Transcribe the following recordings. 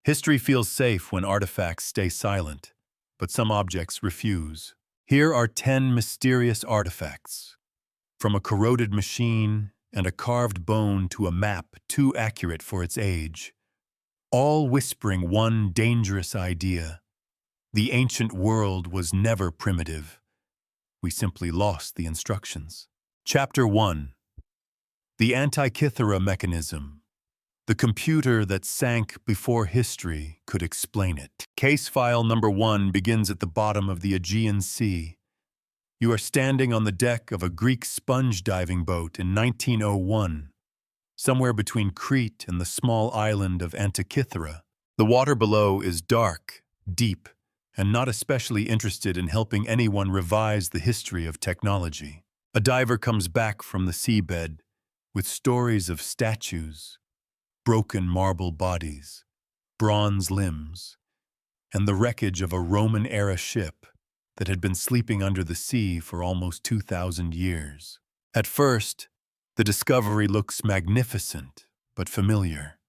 History feels safe when artifacts stay silent, but some objects refuse. Here are 10 mysterious artifacts. From a corroded machine and a carved bone to a map too accurate for its age, all whispering one dangerous idea. The ancient world was never primitive. We simply lost the instructions. Chapter 1. The Antikythera mechanism. The computer that sank before history could explain it. Case file number 1 begins at the bottom of the Aegean Sea. You are standing on the deck of a Greek sponge diving boat in 1901, somewhere between Crete and the small island of Antikythera. The water below is dark, deep, and not especially interested in helping anyone revise the history of technology. A diver comes back from the seabed with stories of statues, broken marble bodies, bronze limbs, and the wreckage of a Roman-era ship that had been sleeping under the sea for almost 2,000 years. At first, the discovery looks magnificent but familiar.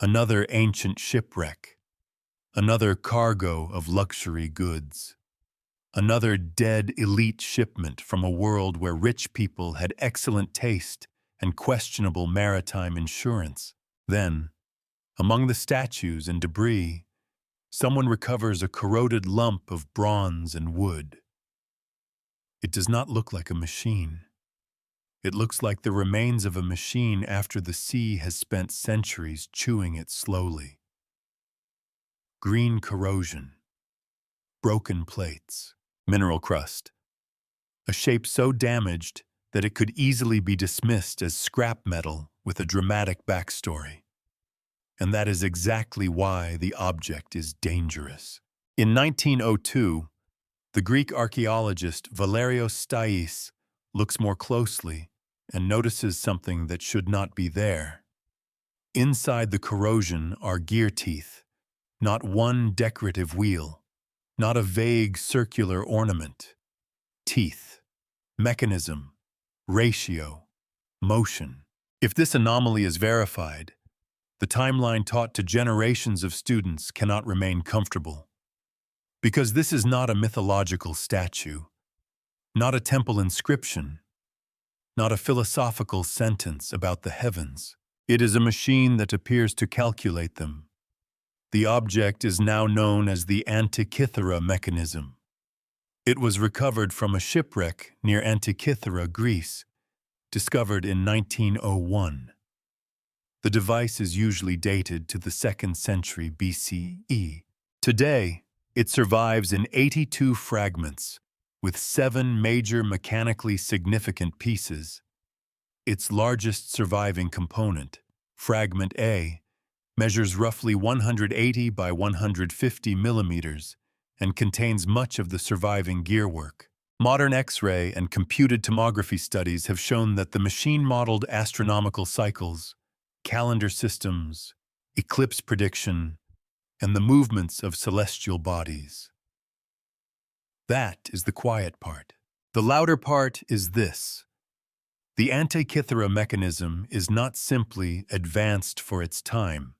Another ancient shipwreck, another cargo of luxury goods, another dead elite shipment from a world where rich people had excellent taste and questionable maritime insurance. Then, among the statues and debris, someone recovers a corroded lump of bronze and wood. It does not look like a machine. It looks like the remains of a machine after the sea has spent centuries chewing it slowly. Green corrosion, broken plates, mineral crust, a shape so damaged that it could easily be dismissed as scrap metal with a dramatic backstory. And that is exactly why the object is dangerous. In 1902, the Greek archaeologist Valerios Stais looks more closely and notices something that should not be there. Inside the corrosion are gear teeth, not one decorative wheel, not a vague circular ornament. Teeth, mechanism, ratio, motion. If this anomaly is verified, the timeline taught to generations of students cannot remain comfortable. Because this is not a mythological statue, not a temple inscription, not a philosophical sentence about the heavens. It is a machine that appears to calculate them. The object is now known as the Antikythera mechanism. It was recovered from a shipwreck near Antikythera, Greece, discovered in 1901. The device is usually dated to the 2nd century BCE. Today, it survives in 82 fragments, with 7 major mechanically significant pieces. Its largest surviving component, Fragment A, measures roughly 180 by 150 millimeters and contains much of the surviving gearwork. Modern X-ray and computed tomography studies have shown that the machine-modeled astronomical cycles, calendar systems, eclipse prediction, and the movements of celestial bodies. That is the quiet part. The louder part is this. The Antikythera mechanism is not simply advanced for its time.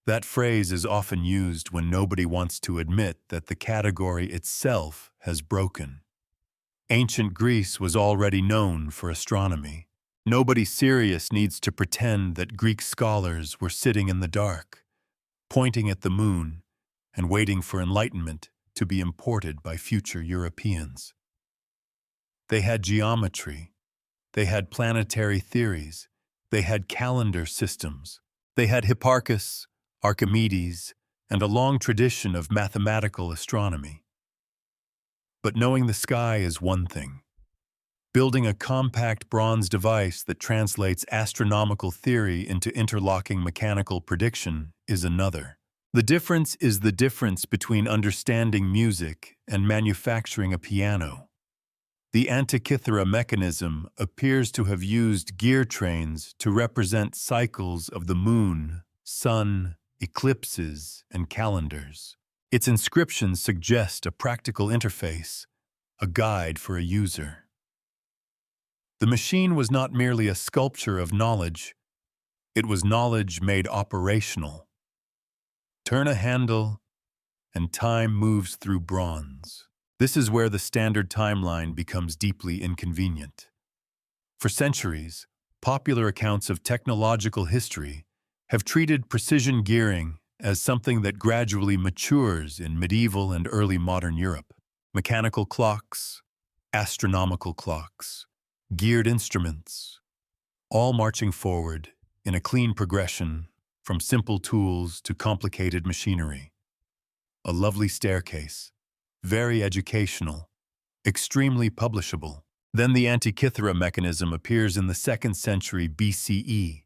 That phrase is often used when nobody wants to admit that the category itself has broken. Ancient Greece was already known for astronomy. Nobody serious needs to pretend that Greek scholars were sitting in the dark, pointing at the moon and waiting for enlightenment to be imported by future Europeans. They had geometry, they had planetary theories, they had calendar systems, they had Hipparchus, Archimedes, and a long tradition of mathematical astronomy. But knowing the sky is one thing. Building a compact bronze device that translates astronomical theory into interlocking mechanical prediction is another. The difference is the difference between understanding music and manufacturing a piano. The Antikythera mechanism appears to have used gear trains to represent cycles of the moon, sun, eclipses, and calendars. Its inscriptions suggest a practical interface, a guide for a user. The machine was not merely a sculpture of knowledge, it was knowledge made operational. Turn a handle, and time moves through bronze. This is where the standard timeline becomes deeply inconvenient. For centuries, popular accounts of technological history have treated precision gearing as something that gradually matures in medieval and early modern Europe. Mechanical clocks, astronomical clocks, geared instruments, all marching forward in a clean progression from simple tools to complicated machinery. A lovely staircase, very educational, extremely publishable. Then the Antikythera mechanism appears in the 2nd century BCE,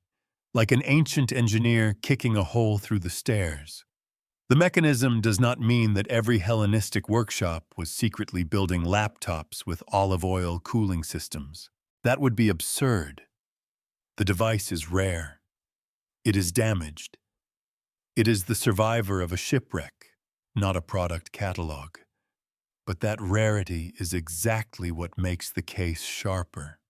like an ancient engineer kicking a hole through the stairs. The mechanism does not mean that every Hellenistic workshop was secretly building laptops with olive oil cooling systems. That would be absurd. The device is rare. It is damaged. It is the survivor of a shipwreck, not a product catalog. But that rarity is exactly what makes the case sharper.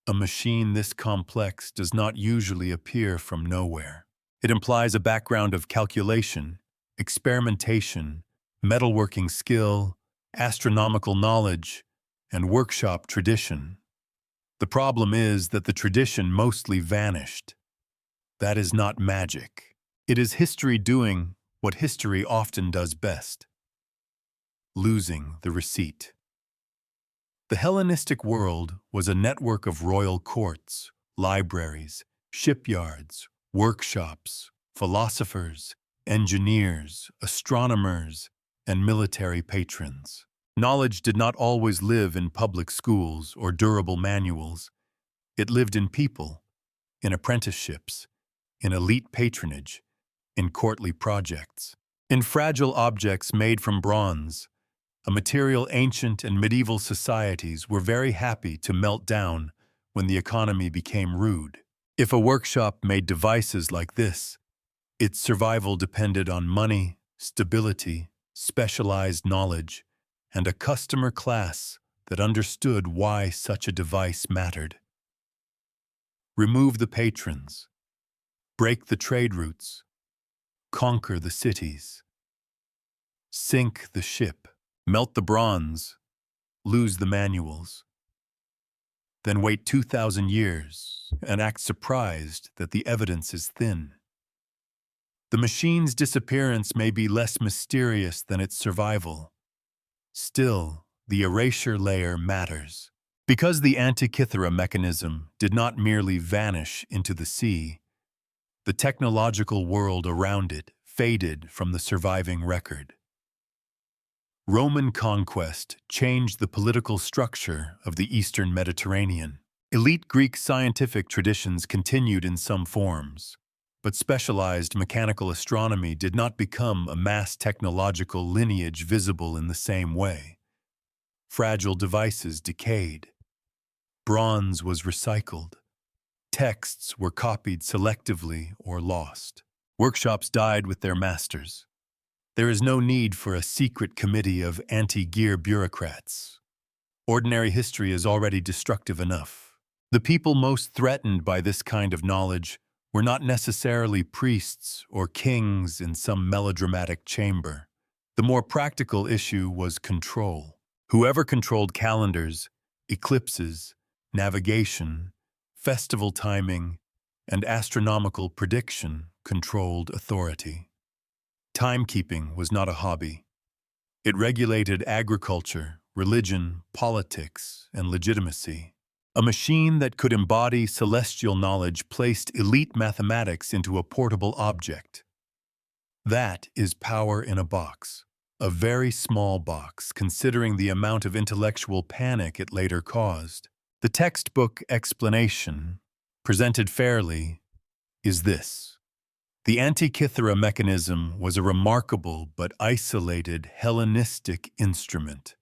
A machine this complex does not usually appear from nowhere. It implies a background of calculation, experimentation, metalworking skill, astronomical knowledge, and workshop tradition. The problem is that the tradition mostly vanished. That is not magic. It is history doing what history often does best: losing the receipt. The Hellenistic world was a network of royal courts, libraries, shipyards, workshops, philosophers, engineers, astronomers, and military patrons. Knowledge did not always live in public schools or durable manuals. It lived in people, in apprenticeships, in elite patronage, in courtly projects, in fragile objects made from bronze, a material ancient and medieval societies were very happy to melt down when the economy became rude. If a workshop made devices like this, its survival depended on money, stability, specialized knowledge, and a customer class that understood why such a device mattered. Remove the patrons, break the trade routes, conquer the cities, sink the ship, melt the bronze, lose the manuals. Then wait 2,000 years and act surprised that the evidence is thin. The machine's disappearance may be less mysterious than its survival. Still, the erasure layer matters. Because the Antikythera mechanism did not merely vanish into the sea, the technological world around it faded from the surviving record. Roman conquest changed the political structure of the Eastern Mediterranean. Elite Greek scientific traditions continued in some forms, but specialized mechanical astronomy did not become a mass technological lineage visible in the same way. Fragile devices decayed. Bronze was recycled. Texts were copied selectively or lost. Workshops died with their masters. There is no need for a secret committee of anti-gear bureaucrats. Ordinary history is already destructive enough. The people most threatened by this kind of knowledge were not necessarily priests or kings in some melodramatic chamber. The more practical issue was control. Whoever controlled calendars, eclipses, navigation, festival timing, and astronomical prediction controlled authority. Timekeeping was not a hobby. It regulated agriculture, religion, politics, and legitimacy. A machine that could embody celestial knowledge placed elite mathematics into a portable object. That is power in a box. A very small box, considering the amount of intellectual panic it later caused. The textbook explanation, presented fairly, is this. The Antikythera mechanism was a remarkable but isolated Hellenistic instrument,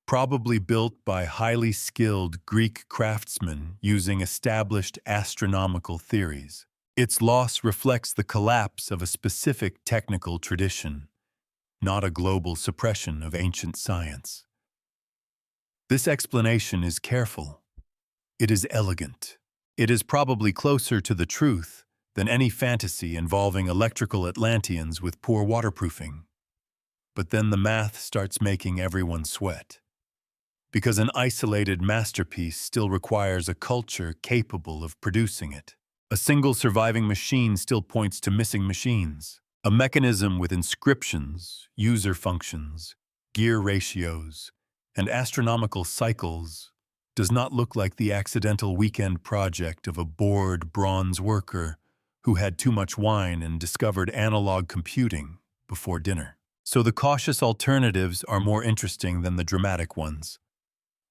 probably built by highly skilled Greek craftsmen using established astronomical theories. Its loss reflects the collapse of a specific technical tradition, not a global suppression of ancient science. This explanation is careful. It is elegant. It is probably closer to the truth than any fantasy involving electrical Atlanteans with poor waterproofing. But then the math starts making everyone sweat. Because an isolated masterpiece still requires a culture capable of producing it. A single surviving machine still points to missing machines. A mechanism with inscriptions, user functions, gear ratios, and astronomical cycles does not look like the accidental weekend project of a bored bronze worker who had too much wine and discovered analog computing before dinner. So the cautious alternatives are more interesting than the dramatic ones.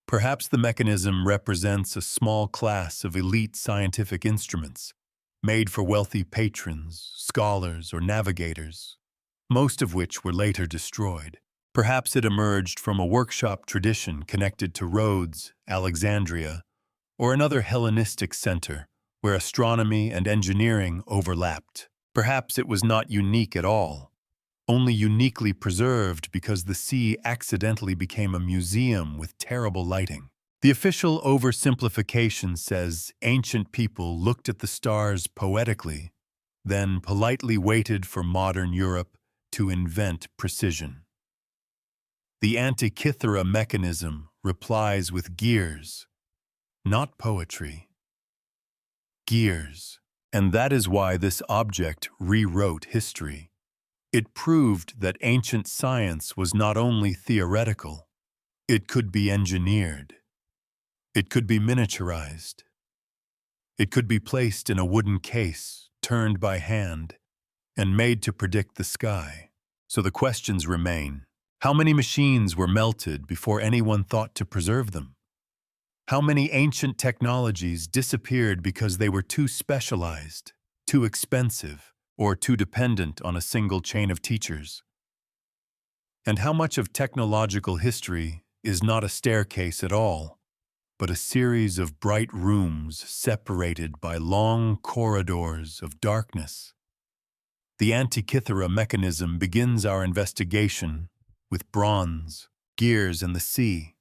Perhaps the mechanism represents a small class of elite scientific instruments, made for wealthy patrons, scholars, or navigators, most of which were later destroyed. Perhaps it emerged from a workshop tradition connected to Rhodes, Alexandria, or another Hellenistic center where astronomy and engineering overlapped. Perhaps it was not unique at all, only uniquely preserved because the sea accidentally became a museum with terrible lighting. The official oversimplification says ancient people looked at the stars poetically, then politely waited for modern Europe to invent precision. The Antikythera mechanism replies with gears, not poetry. Gears. And that is why this object rewrote history. It proved that ancient science was not only theoretical, it could be engineered. It could be miniaturized. It could be placed in a wooden case, turned by hand, and made to predict the sky. So the questions remain. How many machines were melted before anyone thought to preserve them? How many ancient technologies disappeared because they were too specialized, too expensive, or too dependent on a single chain of teachers? And how much of technological history is not a staircase at all, but a series of bright rooms separated by long corridors of darkness? The Antikythera mechanism begins our investigation with bronze, gears, and the sea.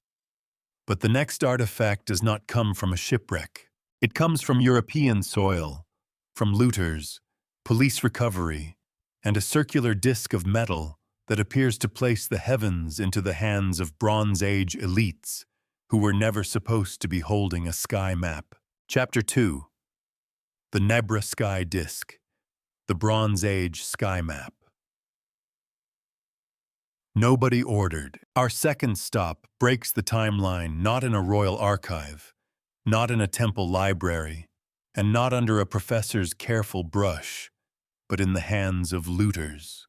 But the next artifact does not come from a shipwreck. It comes from European soil, from looters, police recovery, and a circular disc of metal that appears to place the heavens into the hands of Bronze Age elites who were never supposed to be holding a sky map. Chapter 2. The Nebra Sky Disk, the Bronze Age Sky Map. Nobody ordered. Our second stop breaks the timeline not in a royal archive, not in a temple library, and not under a professor's careful brush, but in the hands of looters.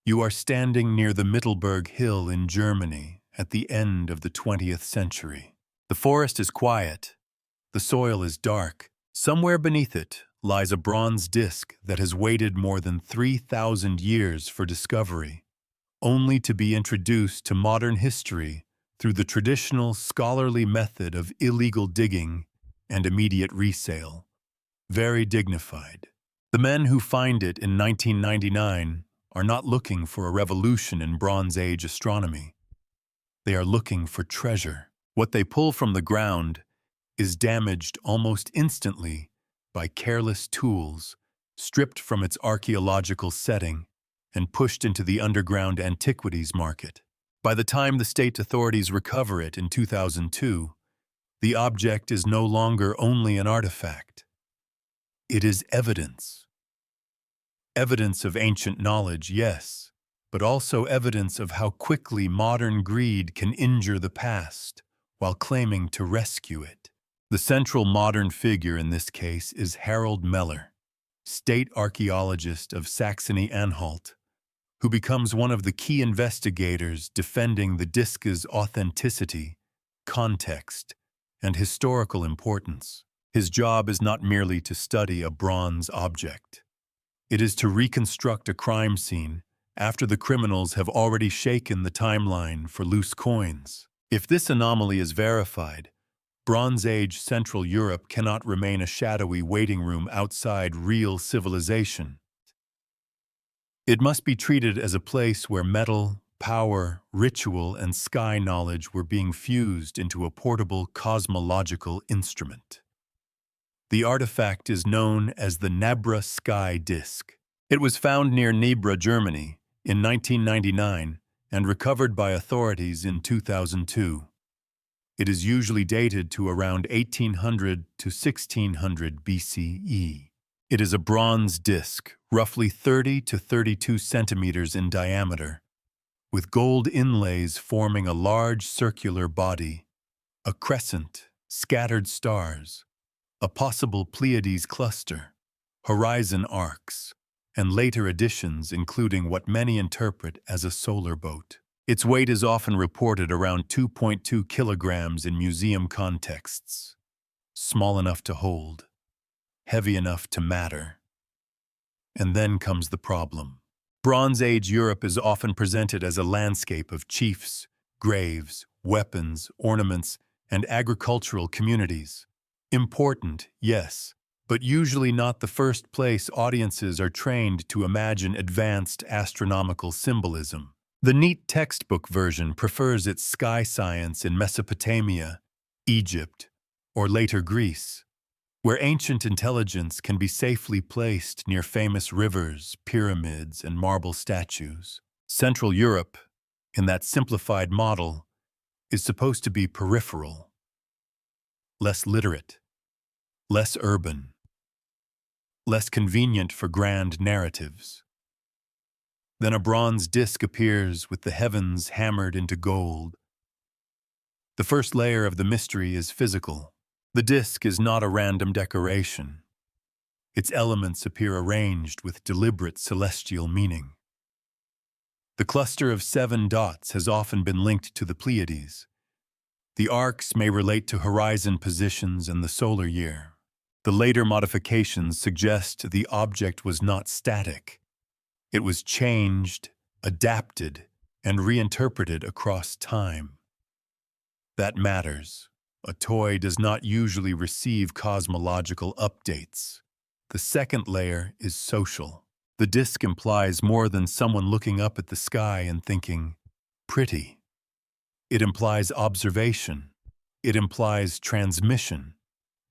You are standing near the Mittelberg Hill in Germany at the end of the 20th century. The forest is quiet. The soil is dark. Somewhere beneath it lies a bronze disc that has waited more than 3,000 years for discovery, only to be introduced to modern history through the traditional scholarly method of illegal digging and immediate resale. Very dignified. The men who find it in 1999 are not looking for a revolution in Bronze Age astronomy. They are looking for treasure. What they pull from the ground is damaged almost instantly by careless tools, stripped from its archaeological setting and pushed into the underground antiquities market. By the time the state authorities recover it in 2002, the object is no longer only an artifact. It is evidence. Evidence of ancient knowledge, yes, but also evidence of how quickly modern greed can injure the past while claiming to rescue it. The central modern figure in this case is Harold Meller, state archaeologist of Saxony-Anhalt, who becomes one of the key investigators defending the disc's authenticity, context, and historical importance. His job is not merely to study a bronze object. It is to reconstruct a crime scene after the criminals have already shaken the timeline for loose coins. If this anomaly is verified, Bronze Age Central Europe cannot remain a shadowy waiting room outside real civilization. It must be treated as a place where metal, power, ritual, and sky knowledge were being fused into a portable cosmological instrument. The artifact is known as the Nebra sky disk. It was found near Nebra, Germany, in 1999 and recovered by authorities in 2002. It is usually dated to around 1800 to 1600 BCE. It is a bronze disk, roughly 30 to 32 centimeters in diameter, with gold inlays forming a large circular body, a crescent, scattered stars, a possible Pleiades cluster, horizon arcs, and later additions including what many interpret as a solar boat. Its weight is often reported around 2.2 kilograms in museum contexts. Small enough to hold, heavy enough to matter. And then comes the problem. Bronze Age Europe is often presented as a landscape of chiefs, graves, weapons, ornaments, and agricultural communities. Important, yes, but usually not the first place audiences are trained to imagine advanced astronomical symbolism. The neat textbook version prefers its sky science in Mesopotamia, Egypt, or later Greece, where ancient intelligence can be safely placed near famous rivers, pyramids, and marble statues. Central Europe, in that simplified model, is supposed to be peripheral, less literate, less urban, less convenient for grand narratives. Then a bronze disk appears with the heavens hammered into gold. The first layer of the mystery is physical. The disk is not a random decoration. Its elements appear arranged with deliberate celestial meaning. The cluster of 7 dots has often been linked to the Pleiades. The arcs may relate to horizon positions and the solar year. The later modifications suggest the object was not static. It was changed, adapted, and reinterpreted across time. That matters. A toy does not usually receive cosmological updates. The second layer is social. The disk implies more than someone looking up at the sky and thinking, pretty. It implies observation. It implies transmission.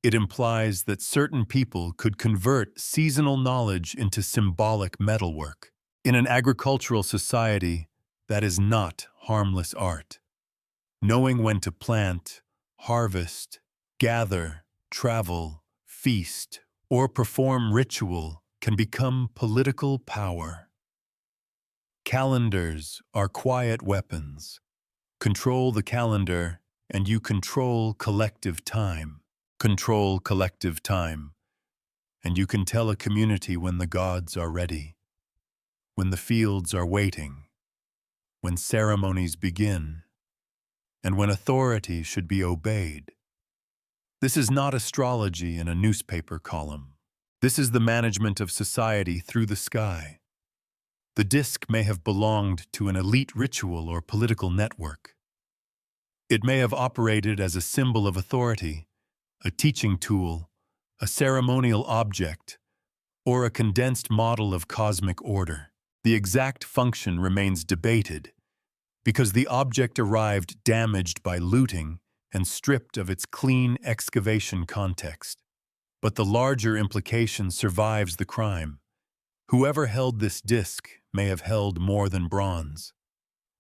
It implies that certain people could convert seasonal knowledge into symbolic metalwork. In an agricultural society, that is not harmless art. Knowing when to plant, harvest, gather, travel, feast, or perform ritual can become political power. Calendars are quiet weapons. Control the calendar, and you control collective time. Control collective time, and you can tell a community when the gods are ready, when the fields are waiting, when ceremonies begin, and when authority should be obeyed. This is not astrology in a newspaper column. This is the management of society through the sky. The disk may have belonged to an elite ritual or political network. It may have operated as a symbol of authority, a teaching tool, a ceremonial object, or a condensed model of cosmic order. The exact function remains debated because the object arrived damaged by looting and stripped of its clean excavation context. But the larger implication survives the crime. Whoever held this disk may have held more than bronze.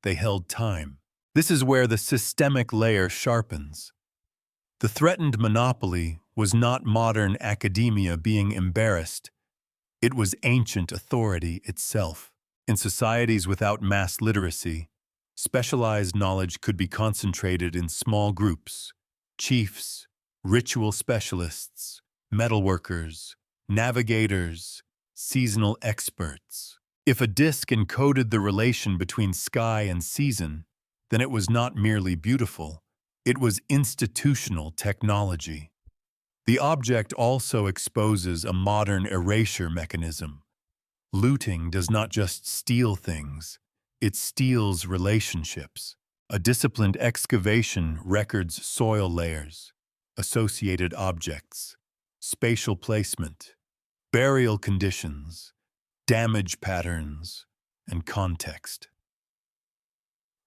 They held time. This is where the systemic layer sharpens. The threatened monopoly was not modern academia being embarrassed. It was ancient authority itself. In societies without mass literacy, specialized knowledge could be concentrated in small groups: chiefs, ritual specialists, metalworkers, navigators, seasonal experts. If a disk encoded the relation between sky and season, then it was not merely beautiful. It was institutional technology. The object also exposes a modern erasure mechanism. Looting does not just steal things, it steals relationships. A disciplined excavation records soil layers, associated objects, spatial placement, burial conditions, damage patterns, and context.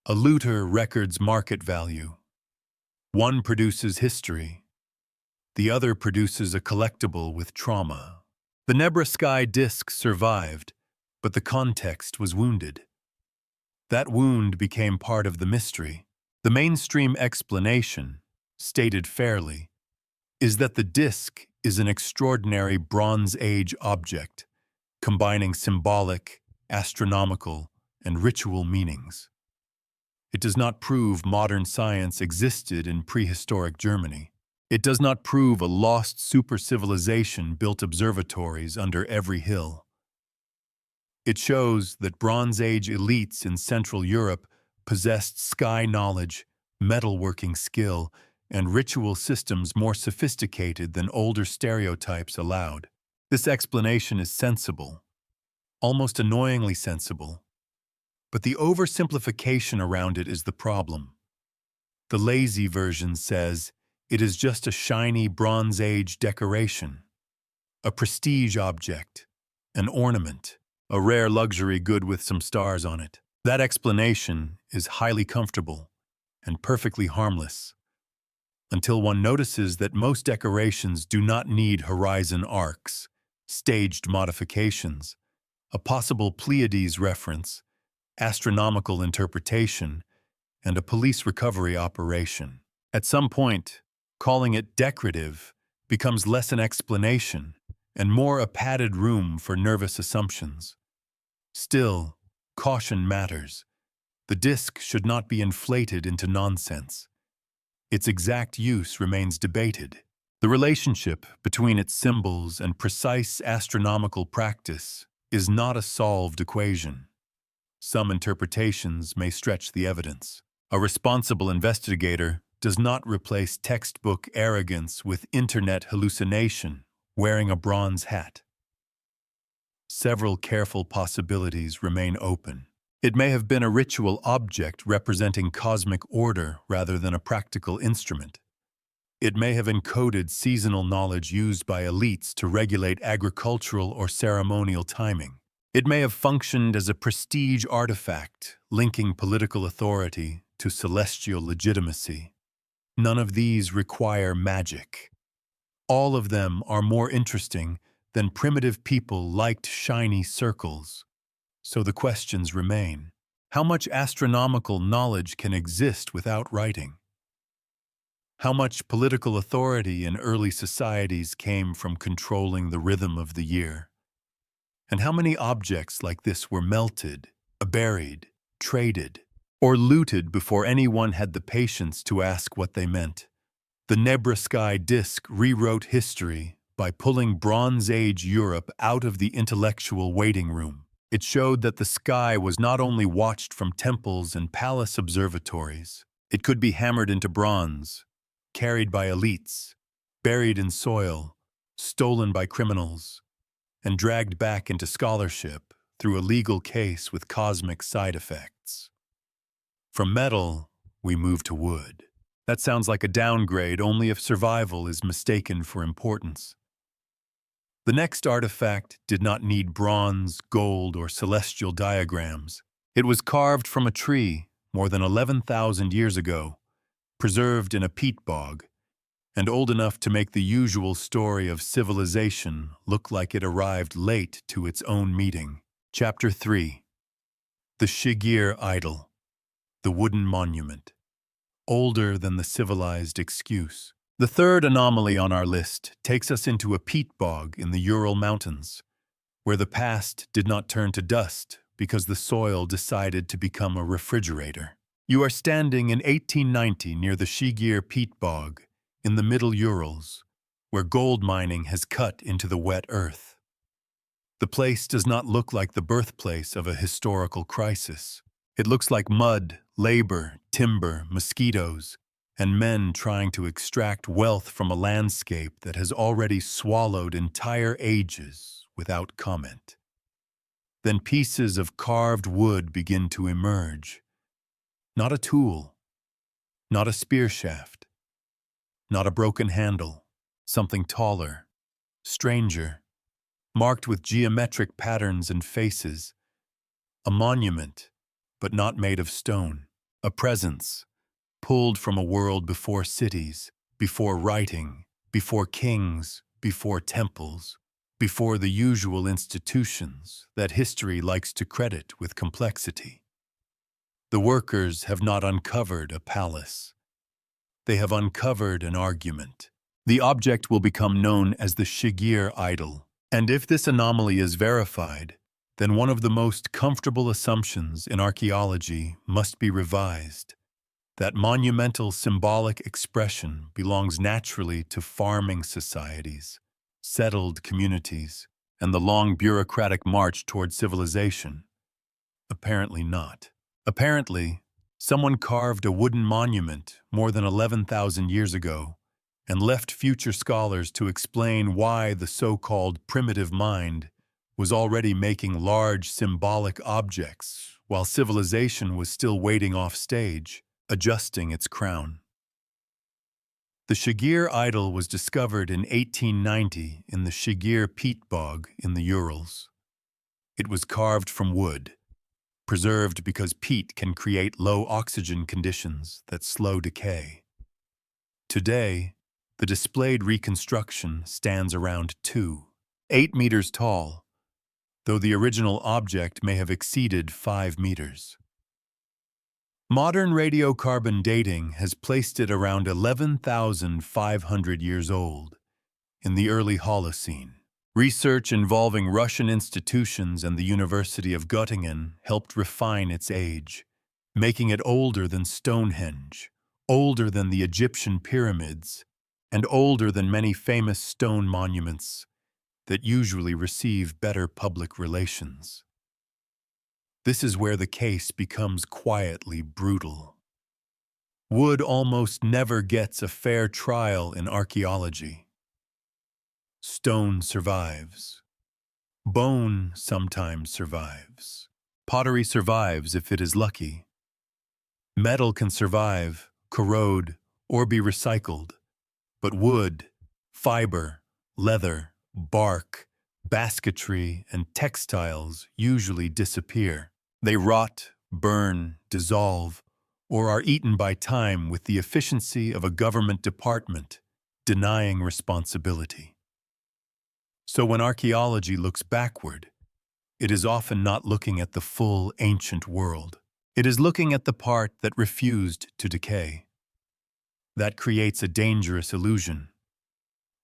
A looter records market value. One produces history, The other produces a collectible with trauma. The Nebra sky disk survived, but the context was wounded. That wound became part of the mystery. The mainstream explanation, stated fairly, is that the disk is an extraordinary Bronze Age object, combining symbolic, astronomical, and ritual meanings. It does not prove modern science existed in prehistoric Germany. It does not prove a lost super-civilization built observatories under every hill. It shows that Bronze Age elites in Central Europe possessed sky knowledge, metalworking skill, and ritual systems more sophisticated than older stereotypes allowed. This explanation is sensible, almost annoyingly sensible, but the oversimplification around it is the problem. The lazy version says it is just a shiny Bronze Age decoration, a prestige object, an ornament, a rare luxury good with some stars on it. That explanation is highly comfortable and perfectly harmless, until one notices that most decorations do not need horizon arcs, staged modifications, a possible Pleiades reference, astronomical interpretation, and a police recovery operation. At some point, calling it decorative becomes less an explanation and more a padded room for nervous assumptions. Still, caution matters. The disk should not be inflated into nonsense. Its exact use remains debated. The relationship between its symbols and precise astronomical practice is not a solved equation. Some interpretations may stretch the evidence. A responsible investigator does not replace textbook arrogance with internet hallucination, wearing a bronze hat. Several careful possibilities remain open. It may have been a ritual object representing cosmic order rather than a practical instrument. It may have encoded seasonal knowledge used by elites to regulate agricultural or ceremonial timing. It may have functioned as a prestige artifact, linking political authority to celestial legitimacy. None of these require magic. All of them are more interesting than primitive people liked shiny circles. So the questions remain. How much astronomical knowledge can exist without writing? How much political authority in early societies came from controlling the rhythm of the year? And how many objects like this were melted, buried, traded, or looted before anyone had the patience to ask what they meant? The Nebra sky disk rewrote history by pulling Bronze Age Europe out of the intellectual waiting room. It showed that the sky was not only watched from temples and palace observatories. It could be hammered into bronze, carried by elites, buried in soil, stolen by criminals, and dragged back into scholarship through a legal case with cosmic side effects. From metal, we move to wood. That sounds like a downgrade only if survival is mistaken for importance. The next artifact did not need bronze, gold, or celestial diagrams. It was carved from a tree more than 11,000 years ago, preserved in a peat bog, and old enough to make the usual story of civilization look like it arrived late to its own meeting. Chapter 3. The Shigir Idol, the wooden monument, older than the civilized excuse. The third anomaly on our list takes us into a peat bog in the Ural Mountains, where the past did not turn to dust because the soil decided to become a refrigerator. You are standing in 1890 near the Shigir peat bog in the Middle Urals, where gold mining has cut into the wet earth. The place does not look like the birthplace of a historical crisis. It looks like mud, labor, timber, mosquitoes, and men trying to extract wealth from a landscape that has already swallowed entire ages without comment. Then pieces of carved wood begin to emerge. Not a tool, not a spear shaft, not a broken handle, something taller, stranger, marked with geometric patterns and faces. A monument, but not made of stone. A presence, pulled from a world before cities, before writing, before kings, before temples, before the usual institutions that history likes to credit with complexity. The workers have not uncovered a palace. They have uncovered an argument. The object will become known as the Shigir idol, and if this anomaly is verified, then one of the most comfortable assumptions in archaeology must be revised. That monumental symbolic expression belongs naturally to farming societies, settled communities, and the long bureaucratic march toward civilization. Apparently not. Apparently, someone carved a wooden monument more than 11,000 years ago and left future scholars to explain why the so-called primitive mind was already making large symbolic objects while civilization was still waiting off stage, adjusting its crown. The Shigir idol was discovered in 1890 in the Shigir peat bog in the Urals. It was carved from wood, preserved because peat can create low oxygen conditions that slow decay. Today, the displayed reconstruction stands around 8 meters tall, though the original object may have exceeded 5 meters. Modern radiocarbon dating has placed it around 11,500 years old, in the early Holocene. Research involving Russian institutions and the University of Göttingen helped refine its age, making it older than Stonehenge, older than the Egyptian pyramids, and older than many famous stone monuments that usually receive better public relations. This is where the case becomes quietly brutal. Wood almost never gets a fair trial in archaeology. Stone survives. Bone sometimes survives. Pottery survives if it is lucky. Metal can survive, corrode, or be recycled. But wood, fiber, leather, bark, basketry, and textiles usually disappear. They rot, burn, dissolve, or are eaten by time with the efficiency of a government department, denying responsibility. So when archaeology looks backward, it is often not looking at the full ancient world. It is looking at the part that refused to decay. That creates a dangerous illusion.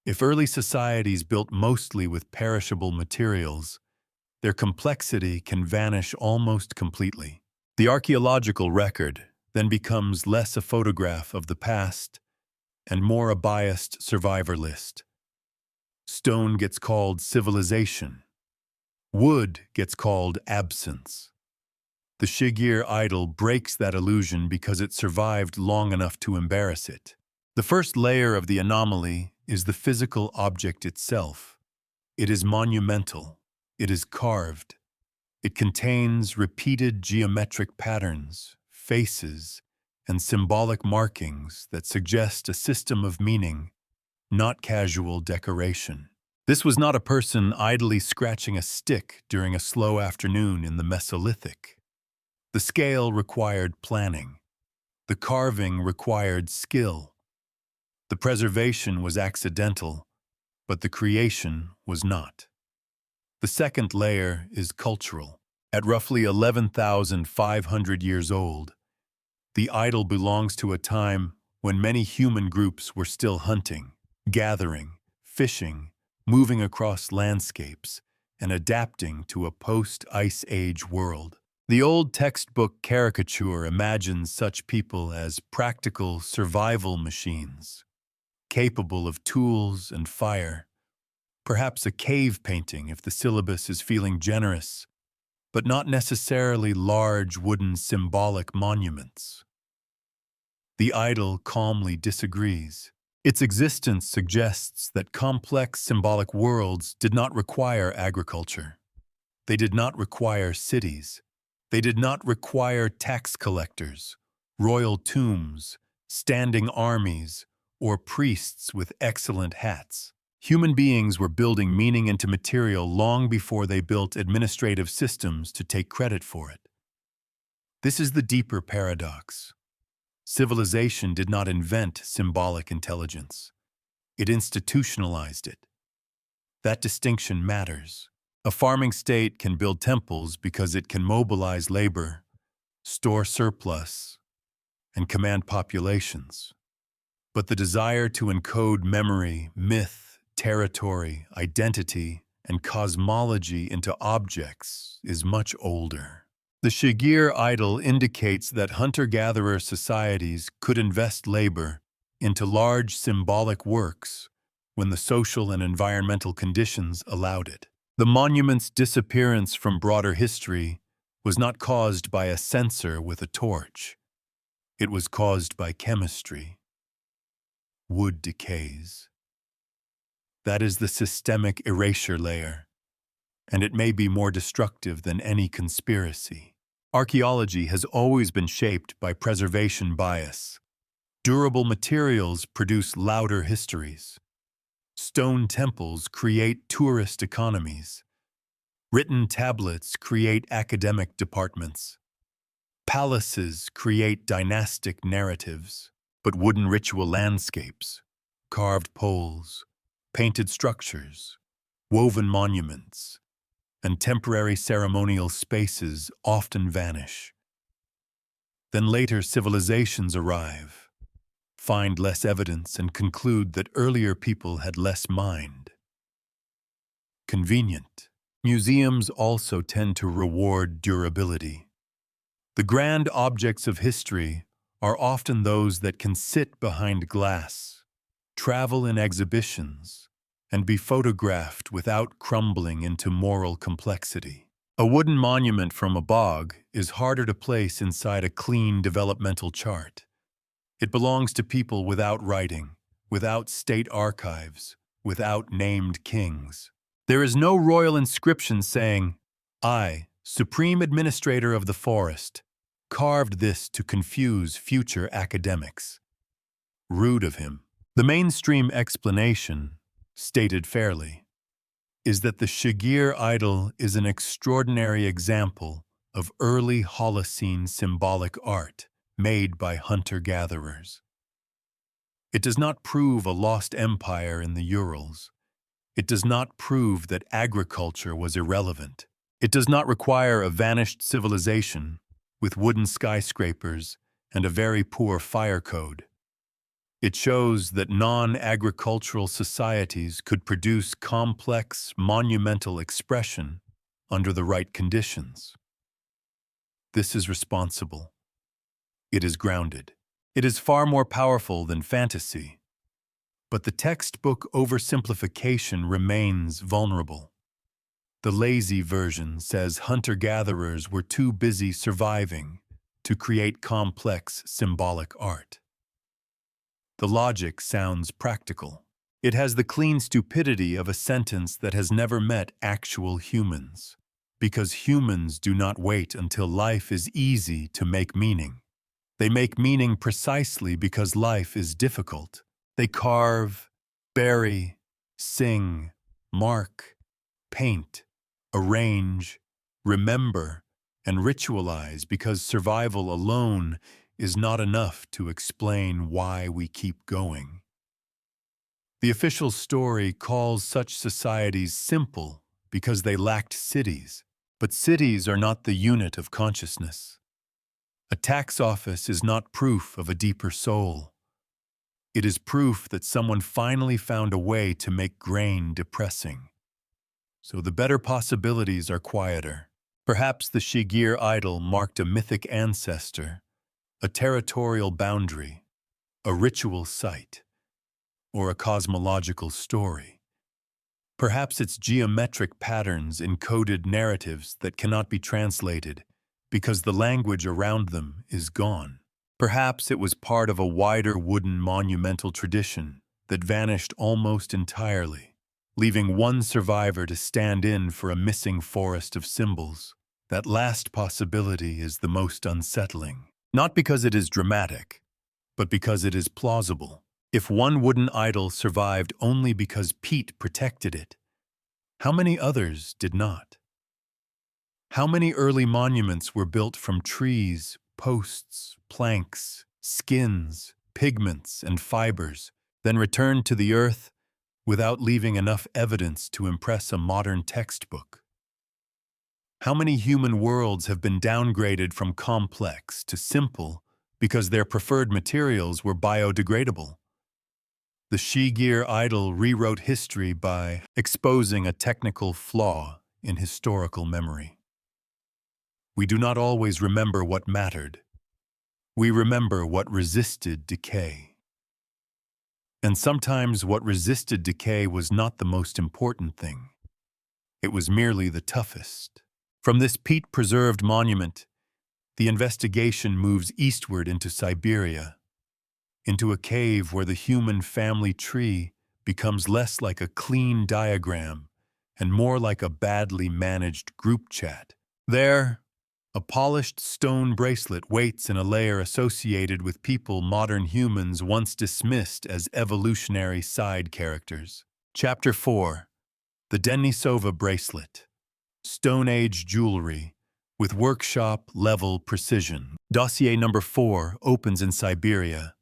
If early societies built mostly with perishable materials, their complexity can vanish almost completely. The archaeological record then becomes less a photograph of the past and more a biased survivor list. Stone gets called civilization. Wood gets called absence. The Shigir idol breaks that illusion because it survived long enough to embarrass it. The first layer of the anomaly is the physical object itself. It is monumental. It is carved. It contains repeated geometric patterns, faces, and symbolic markings that suggest a system of meaning, not casual decoration. This was not a person idly scratching a stick during a slow afternoon in the Mesolithic. The scale required planning. The carving required skill. The preservation was accidental, but the creation was not. The second layer is cultural. At roughly 11,500 years old, the idol belongs to a time when many human groups were still hunting, gathering, fishing, moving across landscapes, and adapting to a post-Ice Age world. The old textbook caricature imagines such people as practical survival machines, capable of tools and fire, perhaps a cave painting if the syllabus is feeling generous, but not necessarily large wooden symbolic monuments. The idol calmly disagrees. Its existence suggests that complex symbolic worlds did not require agriculture. They did not require cities. They did not require tax collectors, royal tombs, standing armies, or priests with excellent hats. Human beings were building meaning into material long before they built administrative systems to take credit for it. This is the deeper paradox. Civilization did not invent symbolic intelligence. it institutionalized it. That distinction matters. A farming state can build temples because it can mobilize labor, store surplus, and command populations. But the desire to encode memory, myth, territory, identity, and cosmology into objects is much older. The Shigir idol indicates that hunter-gatherer societies could invest labor into large symbolic works when the social and environmental conditions allowed it. The monument's disappearance from broader history was not caused by a censor with a torch. It was caused by chemistry. Wood decays. That is the systemic erasure layer, and it may be more destructive than any conspiracy. Archaeology has always been shaped by preservation bias. Durable materials produce louder histories. Stone temples create tourist economies. Written tablets create academic departments. Palaces create dynastic narratives. But wooden ritual landscapes, carved poles, painted structures, woven monuments, and temporary ceremonial spaces often vanish. Then later civilizations arrive, find less evidence, and conclude that earlier people had less mind. Convenient. Museums also tend to reward durability. The grand objects of history are often those that can sit behind glass, travel in exhibitions, and be photographed without crumbling into moral complexity. A wooden monument from a bog is harder to place inside a clean developmental chart. It belongs to people without writing, without state archives, without named kings. There is no royal inscription saying, "I, Supreme Administrator of the Forest, carved this to confuse future academics." Rude of him. The mainstream explanation, stated fairly, is that the Shigir idol is an extraordinary example of early Holocene symbolic art made by hunter-gatherers. It does not prove a lost empire in the Urals. It does not prove that agriculture was irrelevant. It does not require a vanished civilization with wooden skyscrapers and a very poor fire code. It shows that non-agricultural societies could produce complex, monumental expression under the right conditions. This is responsible. It is grounded. It is far more powerful than fantasy. But the textbook oversimplification remains vulnerable. The lazy version says hunter-gatherers were too busy surviving to create complex symbolic art. The logic sounds practical. It has the clean stupidity of a sentence that has never met actual humans, because humans do not wait until life is easy to make meaning. They make meaning precisely because life is difficult. They carve, bury, sing, mark, paint, arrange, remember, and ritualize because survival alone is not enough to explain why we keep going. The official story calls such societies simple because they lacked cities, but cities are not the unit of consciousness. A tax office is not proof of a deeper soul. It is proof that someone finally found a way to make grain depressing. So the better possibilities are quieter. Perhaps the Shigir idol marked a mythic ancestor, a territorial boundary, a ritual site, or a cosmological story. Perhaps its geometric patterns encoded narratives that cannot be translated because the language around them is gone. Perhaps it was part of a wider wooden monumental tradition that vanished almost entirely, leaving one survivor to stand in for a missing forest of symbols. That last possibility is the most unsettling. Not because it is dramatic, but because it is plausible. If one wooden idol survived only because peat protected it, how many others did not? How many early monuments were built from trees, posts, planks, skins, pigments, and fibers, then returned to the Earth without leaving enough evidence to impress a modern textbook. How many human worlds have been downgraded from complex to simple because their preferred materials were biodegradable? The Shigir idol rewrote history by exposing a technical flaw in historical memory. We do not always remember what mattered. We remember what resisted decay. And sometimes what resisted decay was not the most important thing. It was merely the toughest. From this peat-preserved monument, the investigation moves eastward into Siberia, into a cave where the human family tree becomes less like a clean diagram and more like a badly managed group chat. There, a polished stone bracelet waits in a layer associated with people modern humans once dismissed as evolutionary side characters. Chapter 4. The Denisova Bracelet. Stone Age jewelry with workshop-level precision. Dossier number 4 opens in Siberia,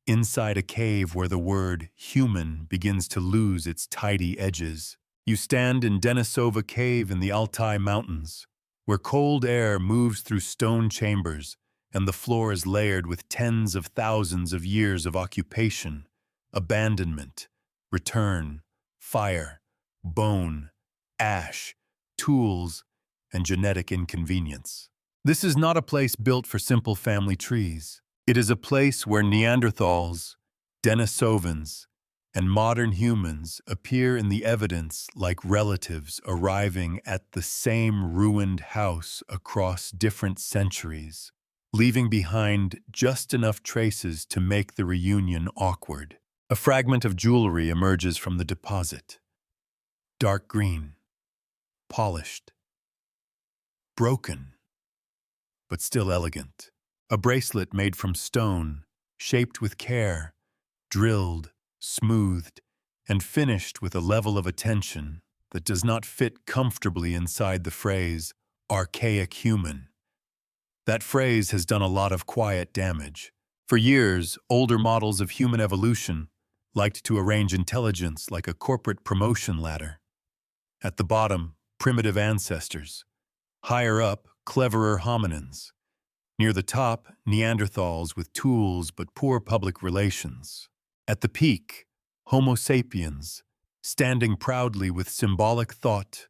inside a cave where the word human begins to lose its tidy edges. You stand in Denisova Cave in the Altai Mountains, where cold air moves through stone chambers and the floor is layered with tens of thousands of years of occupation, abandonment, return, fire, bone, ash, tools, and genetic inconvenience. This is not a place built for simple family trees. It is a place where Neanderthals, Denisovans, and modern humans appear in the evidence like relatives arriving at the same ruined house across different centuries, leaving behind just enough traces to make the reunion awkward. A fragment of jewelry emerges from the deposit. Dark green, polished, broken, but still elegant. A bracelet made from stone, shaped with care, drilled, smoothed, and finished with a level of attention that does not fit comfortably inside the phrase, archaic human. That phrase has done a lot of quiet damage. For years, older models of human evolution liked to arrange intelligence like a corporate promotion ladder. At the bottom, primitive ancestors. Higher up, cleverer hominins. Near the top, Neanderthals with tools but poor public relations. At the peak, Homo sapiens, standing proudly with symbolic thought,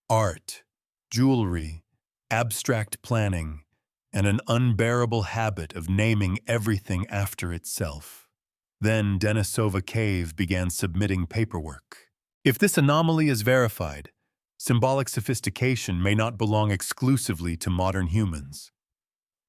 art, jewelry, abstract planning, and an unbearable habit of naming everything after itself. Then Denisova Cave began submitting paperwork. If this anomaly is verified, symbolic sophistication may not belong exclusively to modern humans.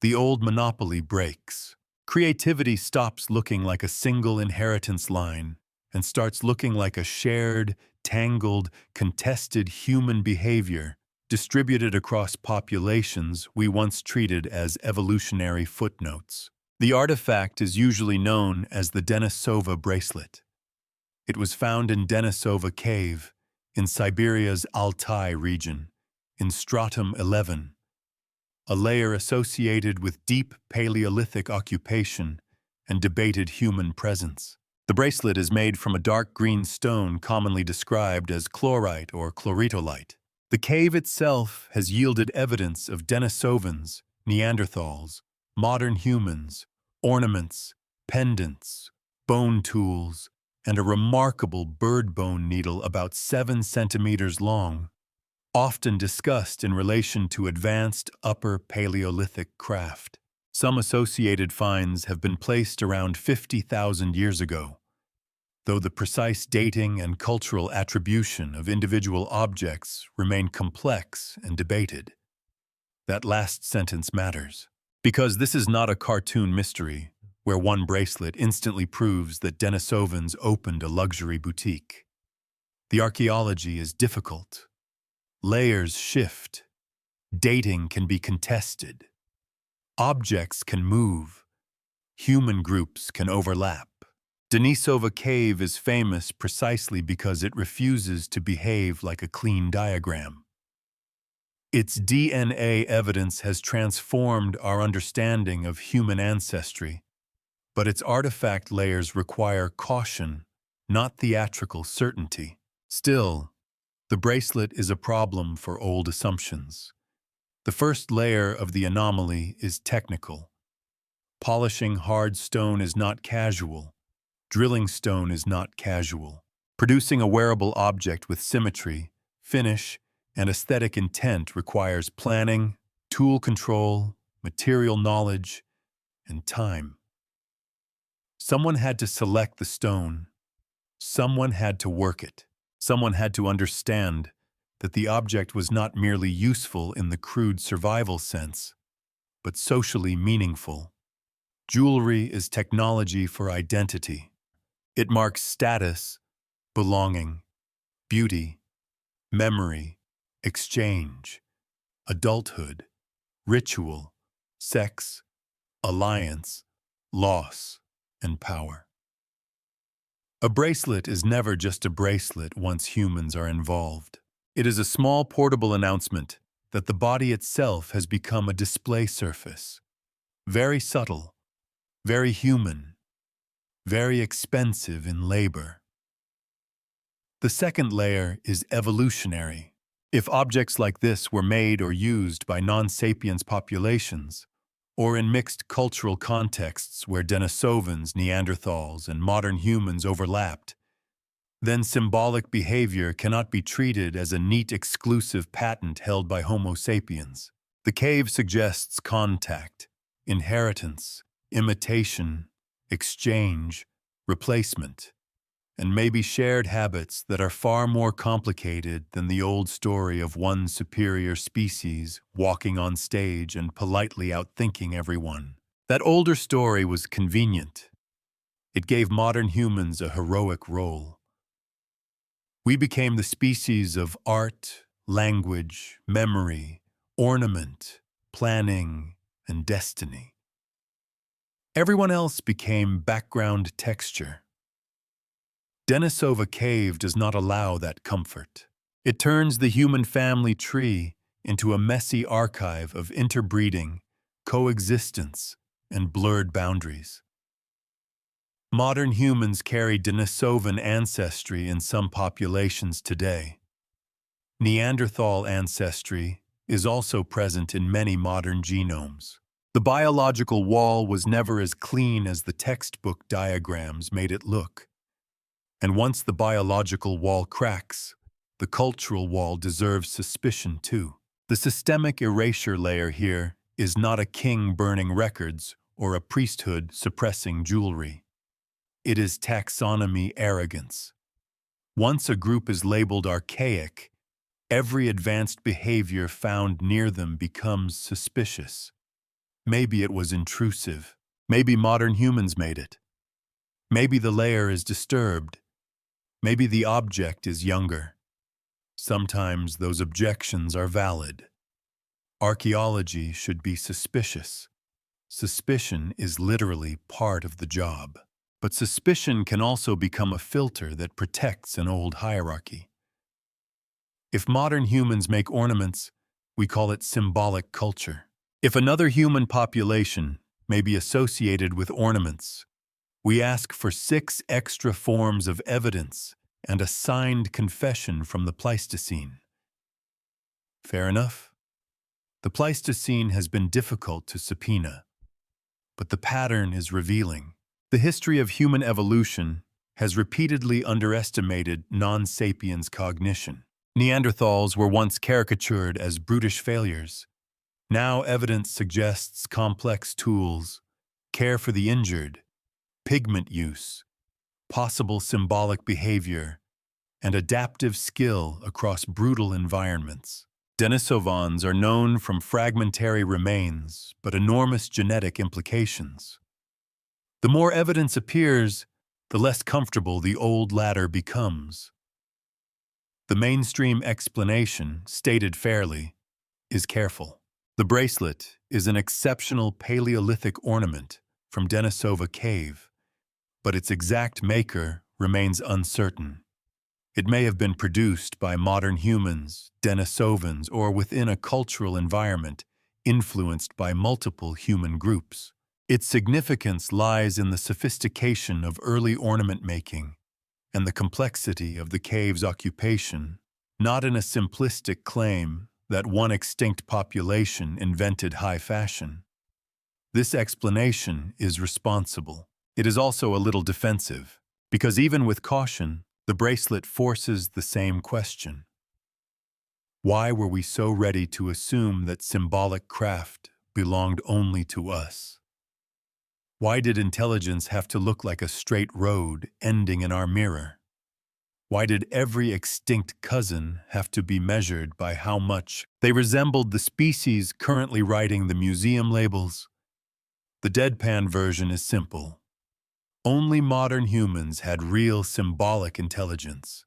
The old monopoly breaks. Creativity stops looking like a single inheritance line and starts looking like a shared, tangled, contested human behavior distributed across populations we once treated as evolutionary footnotes. The artifact is usually known as the Denisova Bracelet. It was found in Denisova Cave, in Siberia's Altai region, in Stratum 11, a layer associated with deep Paleolithic occupation and debated human presence. The bracelet is made from a dark green stone commonly described as chlorite or chloritolite. The cave itself has yielded evidence of Denisovans, Neanderthals, modern humans, ornaments, pendants, bone tools, and a remarkable bird bone needle about 7 centimeters long, often discussed in relation to advanced Upper Paleolithic craft. Some associated finds have been placed around 50,000 years ago, though the precise dating and cultural attribution of individual objects remain complex and debated. That last sentence matters, because this is not a cartoon mystery where one bracelet instantly proves that Denisovans opened a luxury boutique. The archaeology is difficult. Layers shift. Dating can be contested. Objects can move. Human groups can overlap. Denisova Cave is famous precisely because it refuses to behave like a clean diagram. Its DNA evidence has transformed our understanding of human ancestry, but its artifact layers require caution not theatrical certainty. Still, the bracelet is a problem for old assumptions. The first layer of the anomaly is technical. Polishing hard stone is not casual. Drilling stone is not casual. Producing a wearable object with symmetry, finish, and aesthetic intent requires planning, tool control, material knowledge, and time. Someone had to select the stone. Someone had to work it. Someone had to understand that the object was not merely useful in the crude survival sense, but socially meaningful. Jewelry is technology for identity. It marks status, belonging, beauty, memory, exchange, adulthood, ritual, sex, alliance, loss, and power. A bracelet is never just a bracelet once humans are involved. It is a small portable announcement that the body itself has become a display surface. Very subtle, very human, very expensive in labor. The second layer is evolutionary. If objects like this were made or used by non-sapiens populations, or in mixed cultural contexts where Denisovans, Neanderthals, and modern humans overlapped, then symbolic behavior cannot be treated as a neat exclusive patent held by Homo sapiens. The cave suggests contact, inheritance, imitation, exchange, replacement, and maybe shared habits that are far more complicated than the old story of one superior species walking on stage and politely outthinking everyone. That older story was convenient. It gave modern humans a heroic role. We became the species of art, language, memory, ornament, planning, and destiny. Everyone else became background texture. Denisova Cave does not allow that comfort. It turns the human family tree into a messy archive of interbreeding, coexistence, and blurred boundaries. Modern humans carry Denisovan ancestry in some populations today. Neanderthal ancestry is also present in many modern genomes. The biological wall was never as clean as the textbook diagrams made it look. And once the biological wall cracks, the cultural wall deserves suspicion too. The systemic erasure layer here is not a king burning records or a priesthood suppressing jewelry. It is taxonomy arrogance. Once a group is labeled archaic, every advanced behavior found near them becomes suspicious. Maybe it was intrusive. Maybe modern humans made it. Maybe the layer is disturbed. Maybe the object is younger. Sometimes those objections are valid. Archaeology should be suspicious. Suspicion is literally part of the job. But suspicion can also become a filter that protects an old hierarchy. If modern humans make ornaments, we call it symbolic culture. If another human population may be associated with ornaments, we ask for 6 extra forms of evidence and a signed confession from the Pleistocene. Fair enough. The Pleistocene has been difficult to subpoena, but the pattern is revealing. The history of human evolution has repeatedly underestimated non-sapiens cognition. Neanderthals were once caricatured as brutish failures. Now evidence suggests complex tools, care for the injured, pigment use, possible symbolic behavior, and adaptive skill across brutal environments. Denisovans are known from fragmentary remains, but enormous genetic implications. The more evidence appears, the less comfortable the old ladder becomes. The mainstream explanation, stated fairly, is careful. The bracelet is an exceptional Paleolithic ornament from Denisova Cave, but its exact maker remains uncertain. It may have been produced by modern humans, Denisovans, or within a cultural environment influenced by multiple human groups. Its significance lies in the sophistication of early ornament making, and the complexity of the cave's occupation, not in a simplistic claim that one extinct population invented high fashion. This explanation is responsible. It is also a little defensive, because even with caution, the bracelet forces the same question. Why were we so ready to assume that symbolic craft belonged only to us? Why did intelligence have to look like a straight road ending in our mirror? Why did every extinct cousin have to be measured by how much they resembled the species currently writing the museum labels? The deadpan version is simple. Only modern humans had real symbolic intelligence.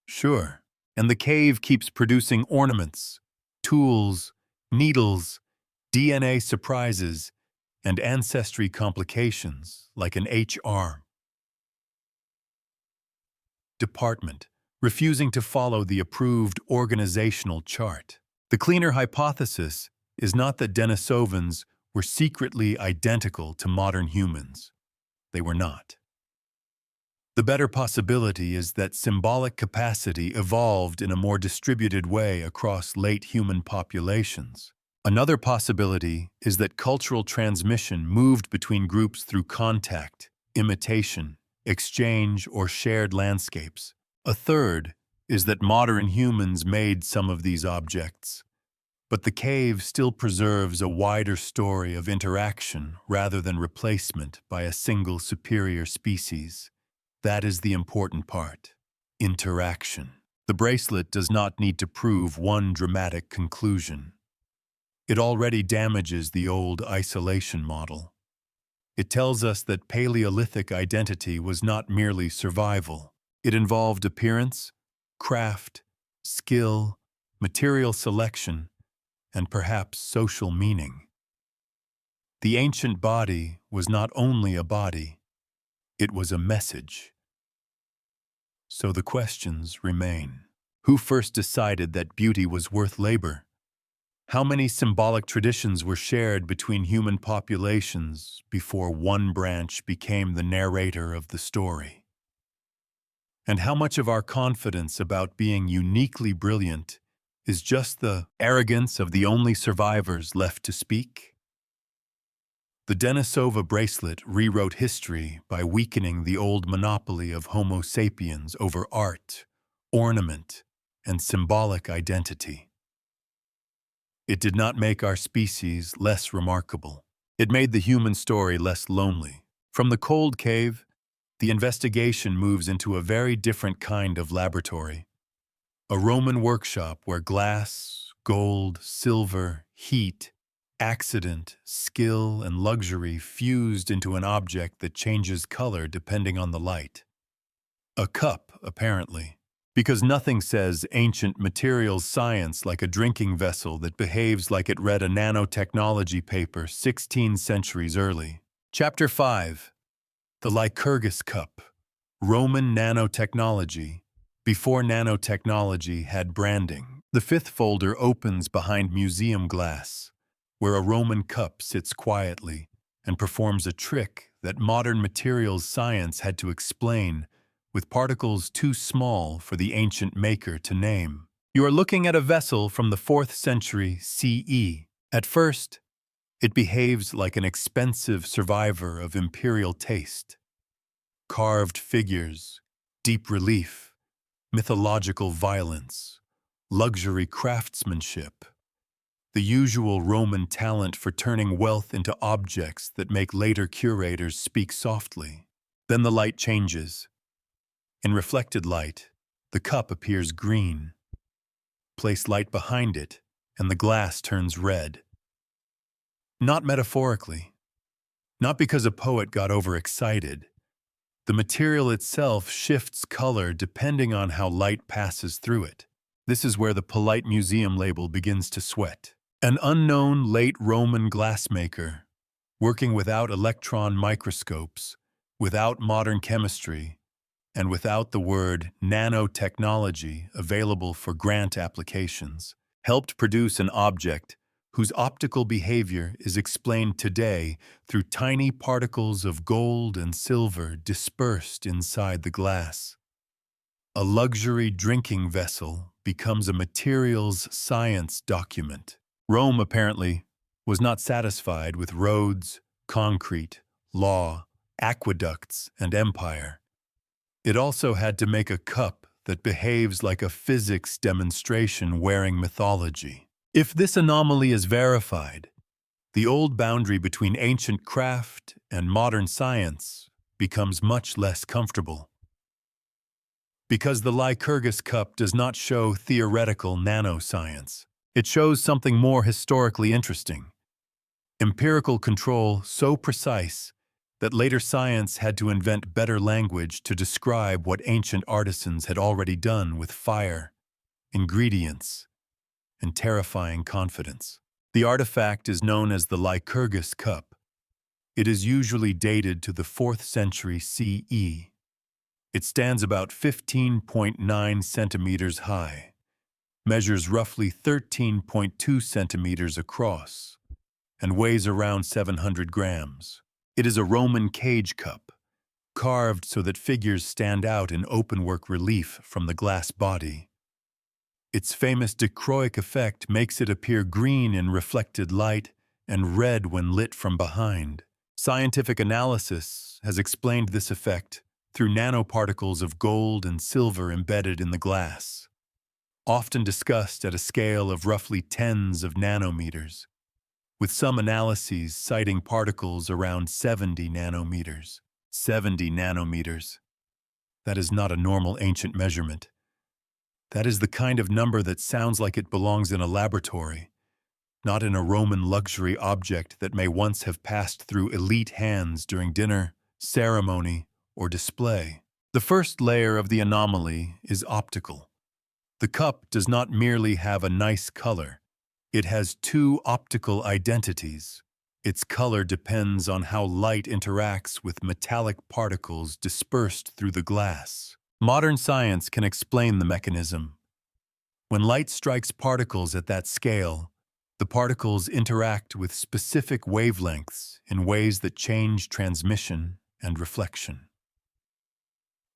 Sure, and the cave keeps producing ornaments, tools, needles, DNA surprises, and ancestry complications like an HR department, refusing to follow the approved organizational chart. The cleaner hypothesis is not that Denisovans were secretly identical to modern humans. They were not. The better possibility is that symbolic capacity evolved in a more distributed way across late human populations. Another possibility is that cultural transmission moved between groups through contact, imitation, exchange, or shared landscapes. A third is that modern humans made some of these objects, but the cave still preserves a wider story of interaction rather than replacement by a single superior species. That is the important part. Interaction. The bracelet does not need to prove one dramatic conclusion. It already damages the old isolation model. It tells us that Paleolithic identity was not merely survival. It involved appearance, craft, skill, material selection, and perhaps social meaning. The ancient body was not only a body, it was a message. So the questions remain. Who first decided that beauty was worth labor? How many symbolic traditions were shared between human populations before one branch became the narrator of the story? And how much of our confidence about being uniquely brilliant is just the arrogance of the only survivors left to speak? The Denisova bracelet rewrote history by weakening the old monopoly of Homo sapiens over art, ornament, and symbolic identity. It did not make our species less remarkable. It made the human story less lonely. From the cold cave, the investigation moves into a very different kind of laboratory. A Roman workshop where glass, gold, silver, heat, accident, skill, and luxury fused into an object that changes color depending on the light. A cup, apparently, because nothing says ancient materials science like a drinking vessel that behaves like it read a nanotechnology paper 16 centuries early. Chapter 5. The Lycurgus Cup. Roman nanotechnology, before nanotechnology had branding. The fifth folder opens behind museum glass, where a Roman cup sits quietly and performs a trick that modern materials science had to explain with particles too small for the ancient maker to name. You are looking at a vessel from the 4th century CE. At first, it behaves like an expensive survivor of imperial taste. Carved figures, deep relief, mythological violence, luxury craftsmanship, the usual Roman talent for turning wealth into objects that make later curators speak softly. Then the light changes. In reflected light, the cup appears green. Place light behind it, and the glass turns red. Not metaphorically. Not because a poet got overexcited. The material itself shifts color depending on how light passes through it. This is where the polite museum label begins to sweat. An unknown late Roman glassmaker, working without electron microscopes, without modern chemistry, and without the word nanotechnology available for grant applications, helped produce an object whose optical behavior is explained today through tiny particles of gold and silver dispersed inside the glass. A luxury drinking vessel becomes a materials science document. Rome, apparently, was not satisfied with roads, concrete, law, aqueducts, and empire. It also had to make a cup that behaves like a physics demonstration wearing mythology. If this anomaly is verified, the old boundary between ancient craft and modern science becomes much less comfortable. Because the Lycurgus Cup does not show theoretical nanoscience, it shows something more historically interesting. Empirical control so precise that later science had to invent better language to describe what ancient artisans had already done with fire, ingredients, and terrifying confidence. The artifact is known as the Lycurgus Cup. It is usually dated to the 4th century CE. It stands about 15.9 centimeters high, measures roughly 13.2 centimeters across, and weighs around 700 grams. It is a Roman cage cup, carved so that figures stand out in openwork relief from the glass body. Its famous dichroic effect makes it appear green in reflected light and red when lit from behind. Scientific analysis has explained this effect through nanoparticles of gold and silver embedded in the glass, often discussed at a scale of roughly tens of nanometers, with some analyses citing particles around 70 nanometers. 70 nanometers. That is not a normal ancient measurement. That is the kind of number that sounds like it belongs in a laboratory, not in a Roman luxury object that may once have passed through elite hands during dinner, ceremony, or display. The first layer of the anomaly is optical. The cup does not merely have a nice color. It has two optical identities. Its color depends on how light interacts with metallic particles dispersed through the glass. Modern science can explain the mechanism. When light strikes particles at that scale, the particles interact with specific wavelengths in ways that change transmission and reflection.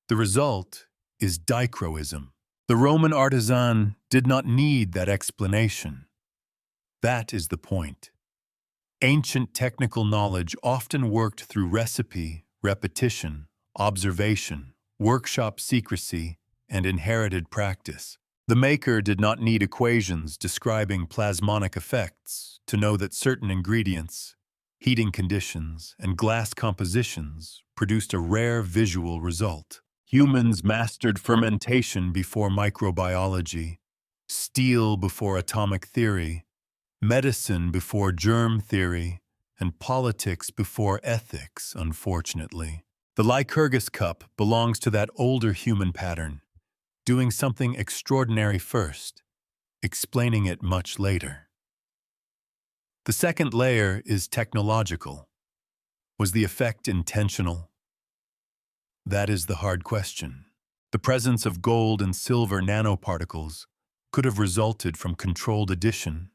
The result is dichroism. The Roman artisan did not need that explanation. That is the point. Ancient technical knowledge often worked through recipe, repetition, observation, workshop secrecy, and inherited practice. The maker did not need equations describing plasmonic effects to know that certain ingredients, heating conditions, and glass compositions produced a rare visual result. Humans mastered fermentation before microbiology, steel before atomic theory, medicine before germ theory, and politics before ethics, unfortunately. The Lycurgus Cup belongs to that older human pattern, doing something extraordinary first, explaining it much later. The second layer is technological. Was the effect intentional? That is the hard question. The presence of gold and silver nanoparticles could have resulted from controlled addition,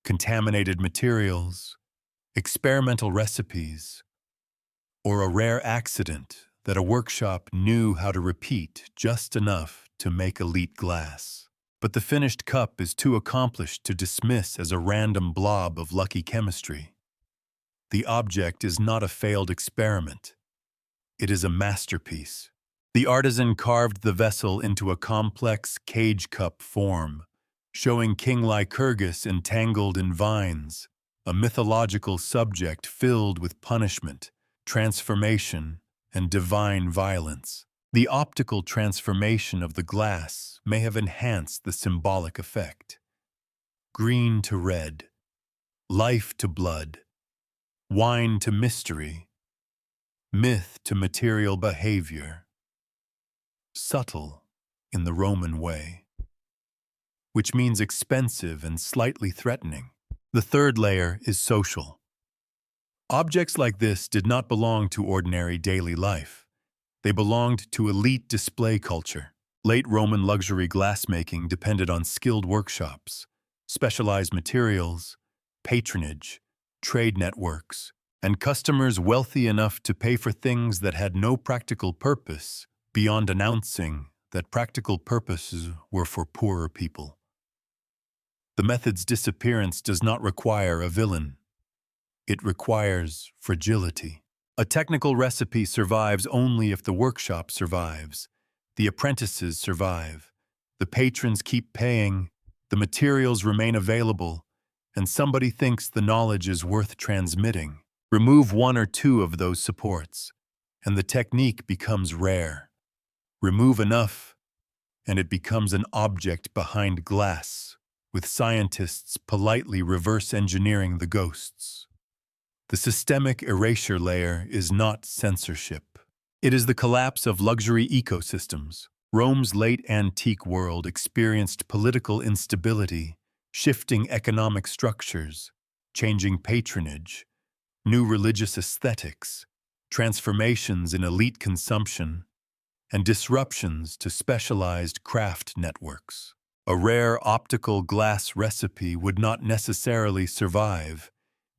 contaminated materials, experimental recipes, or a rare accident that a workshop knew how to repeat just enough to make elite glass. But the finished cup is too accomplished to dismiss as a random blob of lucky chemistry. The object is not a failed experiment. It is a masterpiece. The artisan carved the vessel into a complex cage cup form, showing King Lycurgus entangled in vines, a mythological subject filled with punishment, transformation, and divine violence. The optical transformation of the glass may have enhanced the symbolic effect. Green to red, life to blood, wine to mystery, myth to material behavior. Subtle in the Roman way, which means expensive and slightly threatening. The third layer is social. Objects like this did not belong to ordinary daily life. They belonged to elite display culture. Late Roman luxury glassmaking depended on skilled workshops, specialized materials, patronage, trade networks, and customers wealthy enough to pay for things that had no practical purpose beyond announcing that practical purposes were for poorer people. The method's disappearance does not require a villain. It requires fragility. A technical recipe survives only if the workshop survives, the apprentices survive, the patrons keep paying, the materials remain available, and somebody thinks the knowledge is worth transmitting. Remove one or two of those supports, and the technique becomes rare. Remove enough, and it becomes an object behind glass, with scientists politely reverse engineering the ghosts. The systemic erasure layer is not censorship. It is the collapse of luxury ecosystems. Rome's late antique world experienced political instability, shifting economic structures, changing patronage, new religious aesthetics, transformations in elite consumption, and disruptions to specialized craft networks. A rare optical glass recipe would not necessarily survive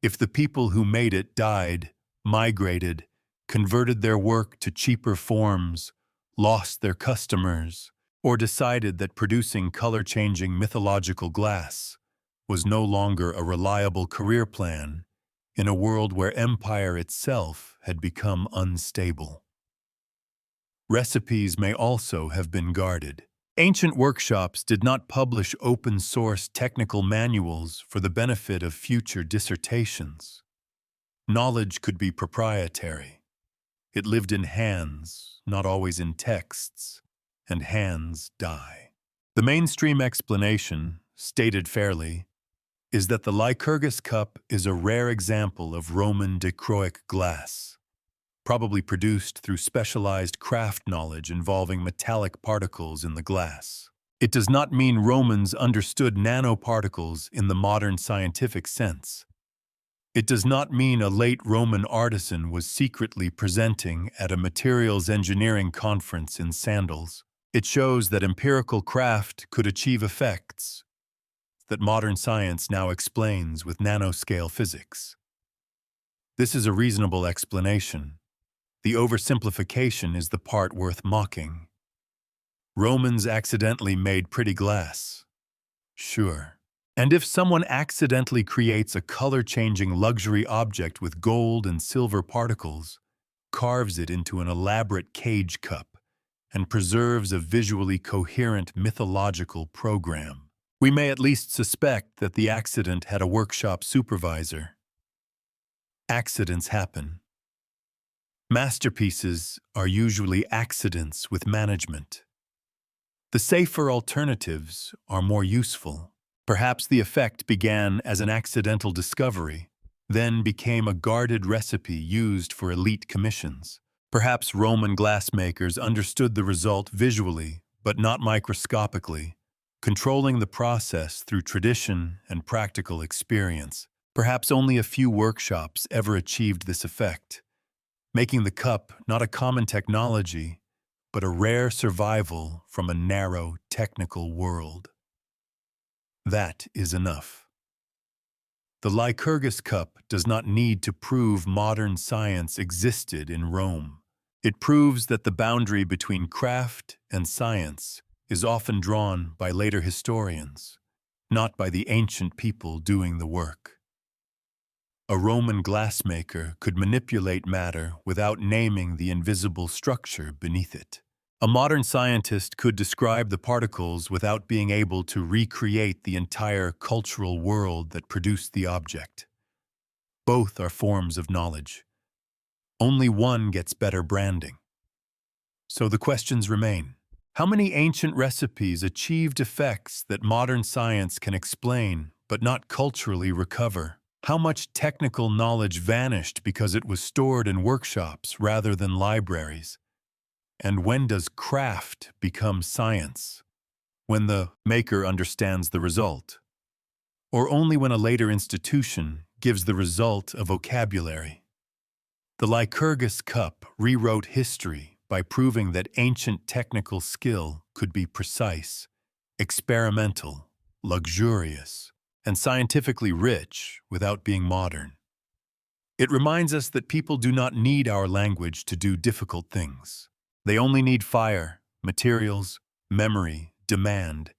if the people who made it died, migrated, converted their work to cheaper forms, lost their customers, or decided that producing color-changing mythological glass was no longer a reliable career plan in a world where empire itself had become unstable. Recipes may also have been guarded. Ancient workshops did not publish open-source technical manuals for the benefit of future dissertations. Knowledge could be proprietary. It lived in hands, not always in texts, and hands die. The mainstream explanation, stated fairly, is that the Lycurgus Cup is a rare example of Roman dichroic glass, probably produced through specialized craft knowledge involving metallic particles in the glass. It does not mean Romans understood nanoparticles in the modern scientific sense. It does not mean a late Roman artisan was secretly presenting at a materials engineering conference in sandals. It shows that empirical craft could achieve effects that modern science now explains with nanoscale physics. This is a reasonable explanation. The oversimplification is the part worth mocking. Romans accidentally made pretty glass. Sure. And if someone accidentally creates a color-changing luxury object with gold and silver particles, carves it into an elaborate cage cup, and preserves a visually coherent mythological program, we may at least suspect that the accident had a workshop supervisor. Accidents happen. Masterpieces are usually accidents with management. The safer alternatives are more useful. Perhaps the effect began as an accidental discovery, then became a guarded recipe used for elite commissions. Perhaps Roman glassmakers understood the result visually, but not microscopically, controlling the process through tradition and practical experience. Perhaps only a few workshops ever achieved this effect, making the cup not a common technology, but a rare survival from a narrow technical world. That is enough. The Lycurgus Cup does not need to prove modern science existed in Rome. It proves that the boundary between craft and science is often drawn by later historians, not by the ancient people doing the work. A Roman glassmaker could manipulate matter without naming the invisible structure beneath it. A modern scientist could describe the particles without being able to recreate the entire cultural world that produced the object. Both are forms of knowledge. Only one gets better branding. So the questions remain. How many ancient recipes achieved effects that modern science can explain but not culturally recover? How much technical knowledge vanished because it was stored in workshops rather than libraries? And when does craft become science? When the maker understands the result? Or only when a later institution gives the result a vocabulary? The Lycurgus Cup rewrote history by proving that ancient technical skill could be precise, experimental, luxurious, and scientifically rich without being modern. It reminds us that people do not need our language to do difficult things. They only need fire, materials, memory, demand,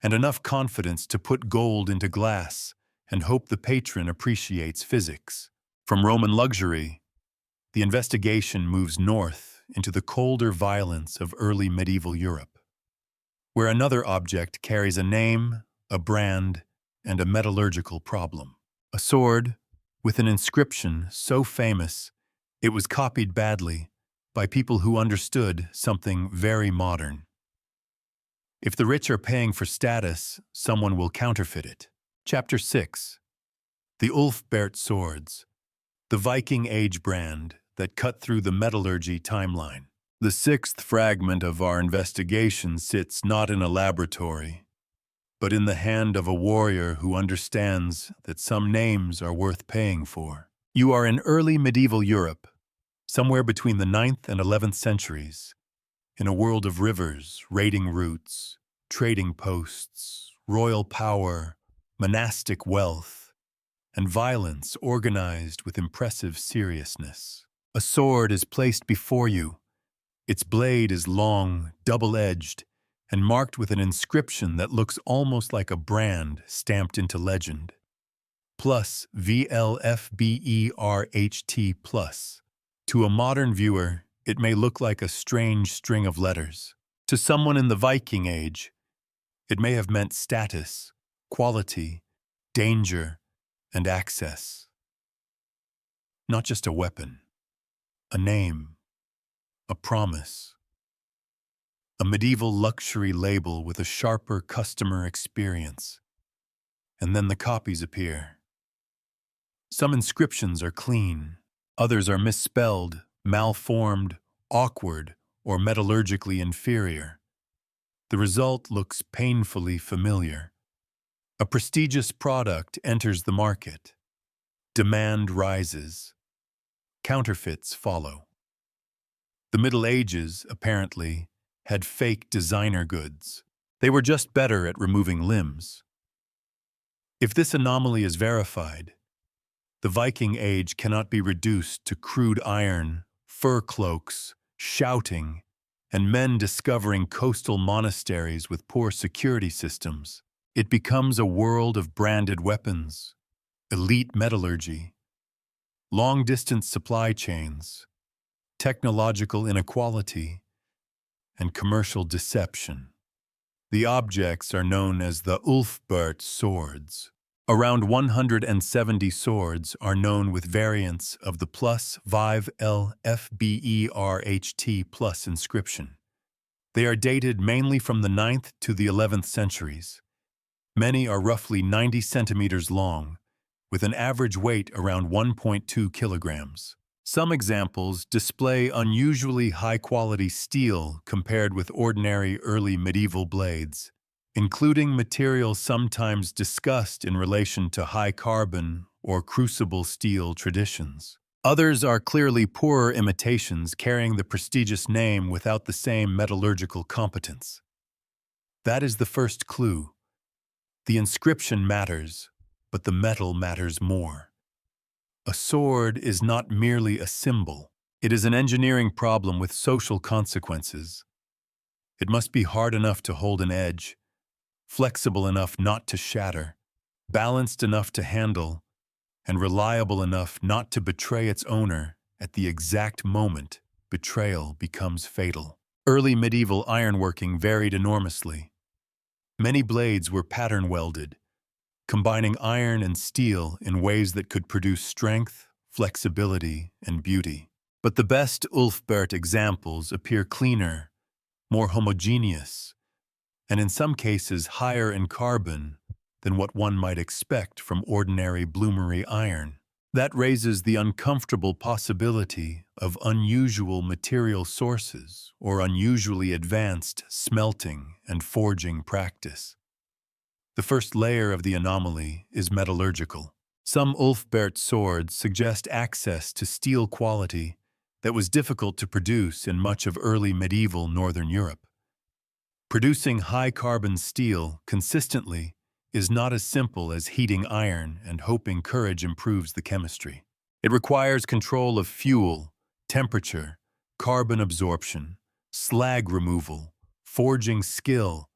and enough confidence to put gold into glass and hope the patron appreciates physics. From Roman luxury, the investigation moves north into the colder violence of early medieval Europe, where another object carries a name, a brand, and a metallurgical problem. A sword with an inscription so famous it was copied badly by people who understood something very modern. If the rich are paying for status, someone will counterfeit it. Chapter 6. The Ulfberht swords, the Viking Age brand that cut through the metallurgy timeline. The sixth fragment of our investigation sits not in a laboratory, but in the hand of a warrior who understands that some names are worth paying for. You are in early medieval Europe, somewhere between the 9th and 11th centuries, in a world of rivers, raiding routes, trading posts, royal power, monastic wealth, and violence organized with impressive seriousness. A sword is placed before you. Its blade is long, double-edged, and marked with an inscription that looks almost like a brand stamped into legend. Plus VLFBERHT plus. To a modern viewer, it may look like a strange string of letters. To someone in the Viking Age, it may have meant status, quality, danger, and access. Not just a weapon, a name, a promise. A medieval luxury label with a sharper customer experience. And then the copies appear. Some inscriptions are clean, others are misspelled, malformed, awkward, or metallurgically inferior. The result looks painfully familiar. A prestigious product enters the market. Demand rises. Counterfeits follow. The Middle Ages, apparently, had fake designer goods. They were just better at removing limbs. If this anomaly is verified, the Viking Age cannot be reduced to crude iron, fur cloaks, shouting, and men discovering coastal monasteries with poor security systems. It becomes a world of branded weapons, elite metallurgy, long-distance supply chains, technological inequality, and commercial deception. The objects are known as the Ulfberht swords. Around 170 swords are known with variants of the plus 5LFBERHT plus inscription. They are dated mainly from the 9th to the 11th centuries. Many are roughly 90 centimeters long, with an average weight around 1.2 kilograms. Some examples display unusually high-quality steel compared with ordinary early medieval blades, including materials sometimes discussed in relation to high-carbon or crucible steel traditions. Others are clearly poorer imitations carrying the prestigious name without the same metallurgical competence. That is the first clue. The inscription matters, but the metal matters more. A sword is not merely a symbol. It is an engineering problem with social consequences. It must be hard enough to hold an edge, flexible enough not to shatter, balanced enough to handle, and reliable enough not to betray its owner at the exact moment betrayal becomes fatal. Early medieval ironworking varied enormously. Many blades were pattern welded, combining iron and steel in ways that could produce strength, flexibility, and beauty. But the best Ulfberht examples appear cleaner, more homogeneous, and in some cases higher in carbon than what one might expect from ordinary bloomery iron. That raises the uncomfortable possibility of unusual material sources or unusually advanced smelting and forging practice. The first layer of the anomaly is metallurgical. Some Ulfberht swords suggest access to steel quality that was difficult to produce in much of early medieval Northern Europe. Producing high-carbon steel consistently is not as simple as heating iron and hoping courage improves the chemistry. It requires control of fuel, temperature, carbon absorption, slag removal, forging skill,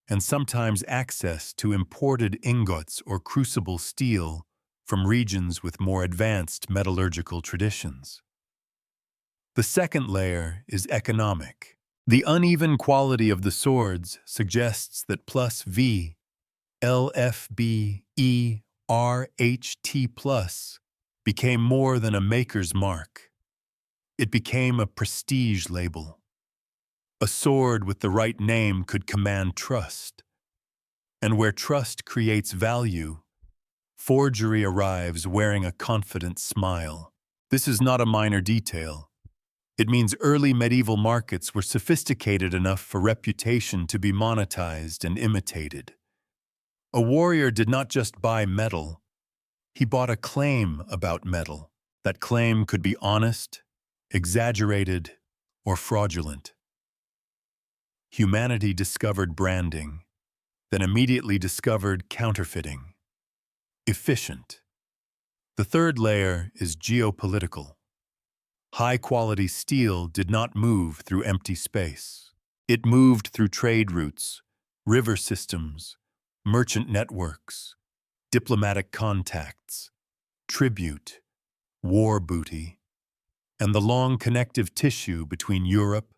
and sometimes access to imported ingots or crucible steel from regions with more advanced metallurgical traditions. The second layer is economic. The uneven quality of the swords suggests that plus V, LFB, RHT+ became more than a maker's mark. It became a prestige label. A sword with the right name could command trust. And where trust creates value, forgery arrives wearing a confident smile. This is not a minor detail. It means early medieval markets were sophisticated enough for reputation to be monetized and imitated. A warrior did not just buy metal, he bought a claim about metal. That claim could be honest, exaggerated, or fraudulent. Humanity discovered branding, then immediately discovered counterfeiting. Efficient. The third layer is geopolitical. High-quality steel did not move through empty space. It moved through trade routes, river systems, merchant networks, diplomatic contacts, tribute, war booty, and the long connective tissue between Europe,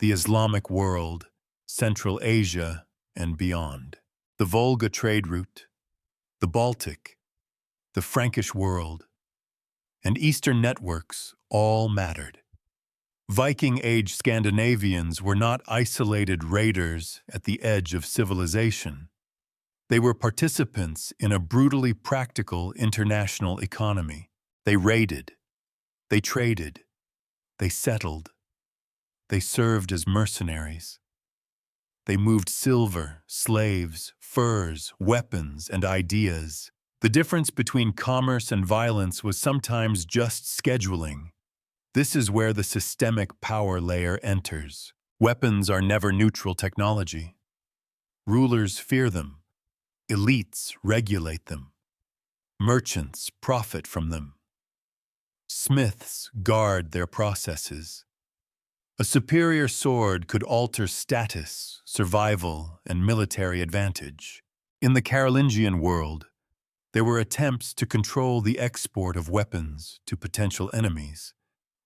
the Islamic world, Central Asia, and beyond. The Volga trade route, the Baltic, the Frankish world, and Eastern networks all mattered. Viking-age Scandinavians were not isolated raiders at the edge of civilization. They were participants in a brutally practical international economy. They raided, they traded, they settled, they served as mercenaries. They moved silver, slaves, furs, weapons, and ideas. The difference between commerce and violence was sometimes just scheduling. This is where the systemic power layer enters. Weapons are never neutral technology. Rulers fear them. Elites regulate them. Merchants profit from them. Smiths guard their processes. A superior sword could alter status, survival, and military advantage. In the Carolingian world, there were attempts to control the export of weapons to potential enemies.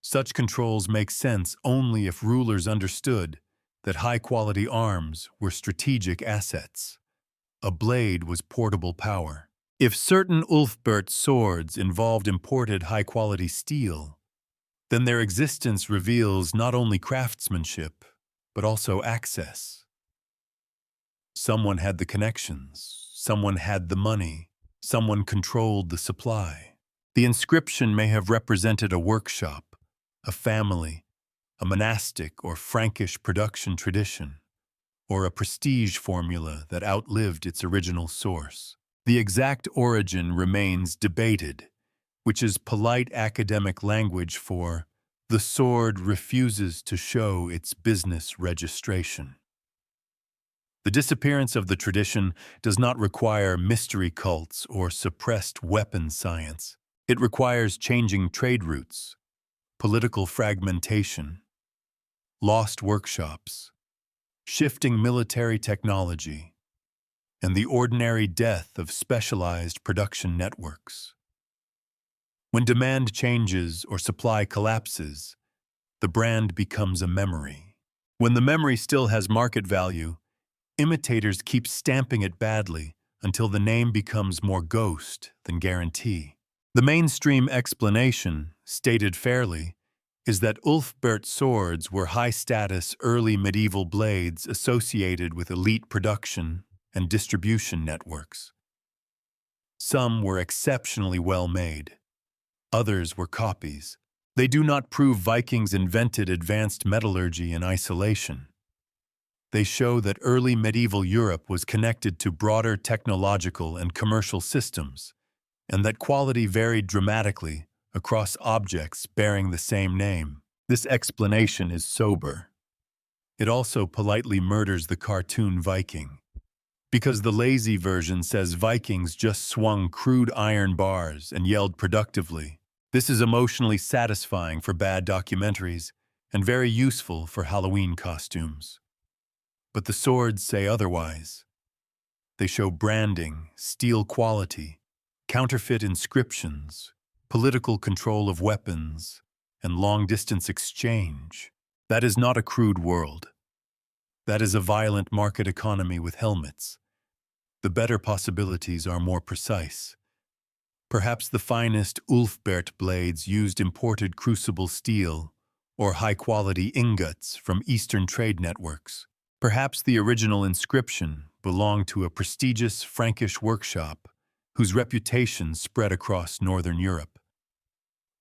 Such controls make sense only if rulers understood that high-quality arms were strategic assets. A blade was portable power. If certain Ulfberht swords involved imported high-quality steel, then their existence reveals not only craftsmanship, but also access. Someone had the connections, someone had the money, someone controlled the supply. The inscription may have represented a workshop, a family, a monastic or Frankish production tradition, or a prestige formula that outlived its original source. The exact origin remains debated, which is polite academic language for the sword refuses to show its business registration. The disappearance of the tradition does not require mystery cults or suppressed weapon science. It requires changing trade routes, political fragmentation, lost workshops, shifting military technology, and the ordinary death of specialized production networks. When demand changes or supply collapses, the brand becomes a memory. When the memory still has market value, imitators keep stamping it badly until the name becomes more ghost than guarantee. The mainstream explanation, stated fairly, is that Ulfberht swords were high-status early medieval blades associated with elite production and distribution networks. Some were exceptionally well made. Others were copies. They do not prove Vikings invented advanced metallurgy in isolation. They show that early medieval Europe was connected to broader technological and commercial systems, and that quality varied dramatically across objects bearing the same name. This explanation is sober. It also politely murders the cartoon Viking. Because the lazy version says Vikings just swung crude iron bars and yelled productively. This is emotionally satisfying for bad documentaries and very useful for Halloween costumes. But the swords say otherwise. They show branding, steel quality, counterfeit inscriptions, political control of weapons, and long-distance exchange. That is not a crude world. That is a violent market economy with helmets. The better possibilities are more precise. Perhaps the finest Ulfberht blades used imported crucible steel or high-quality ingots from Eastern trade networks. Perhaps the original inscription belonged to a prestigious Frankish workshop whose reputation spread across Northern Europe.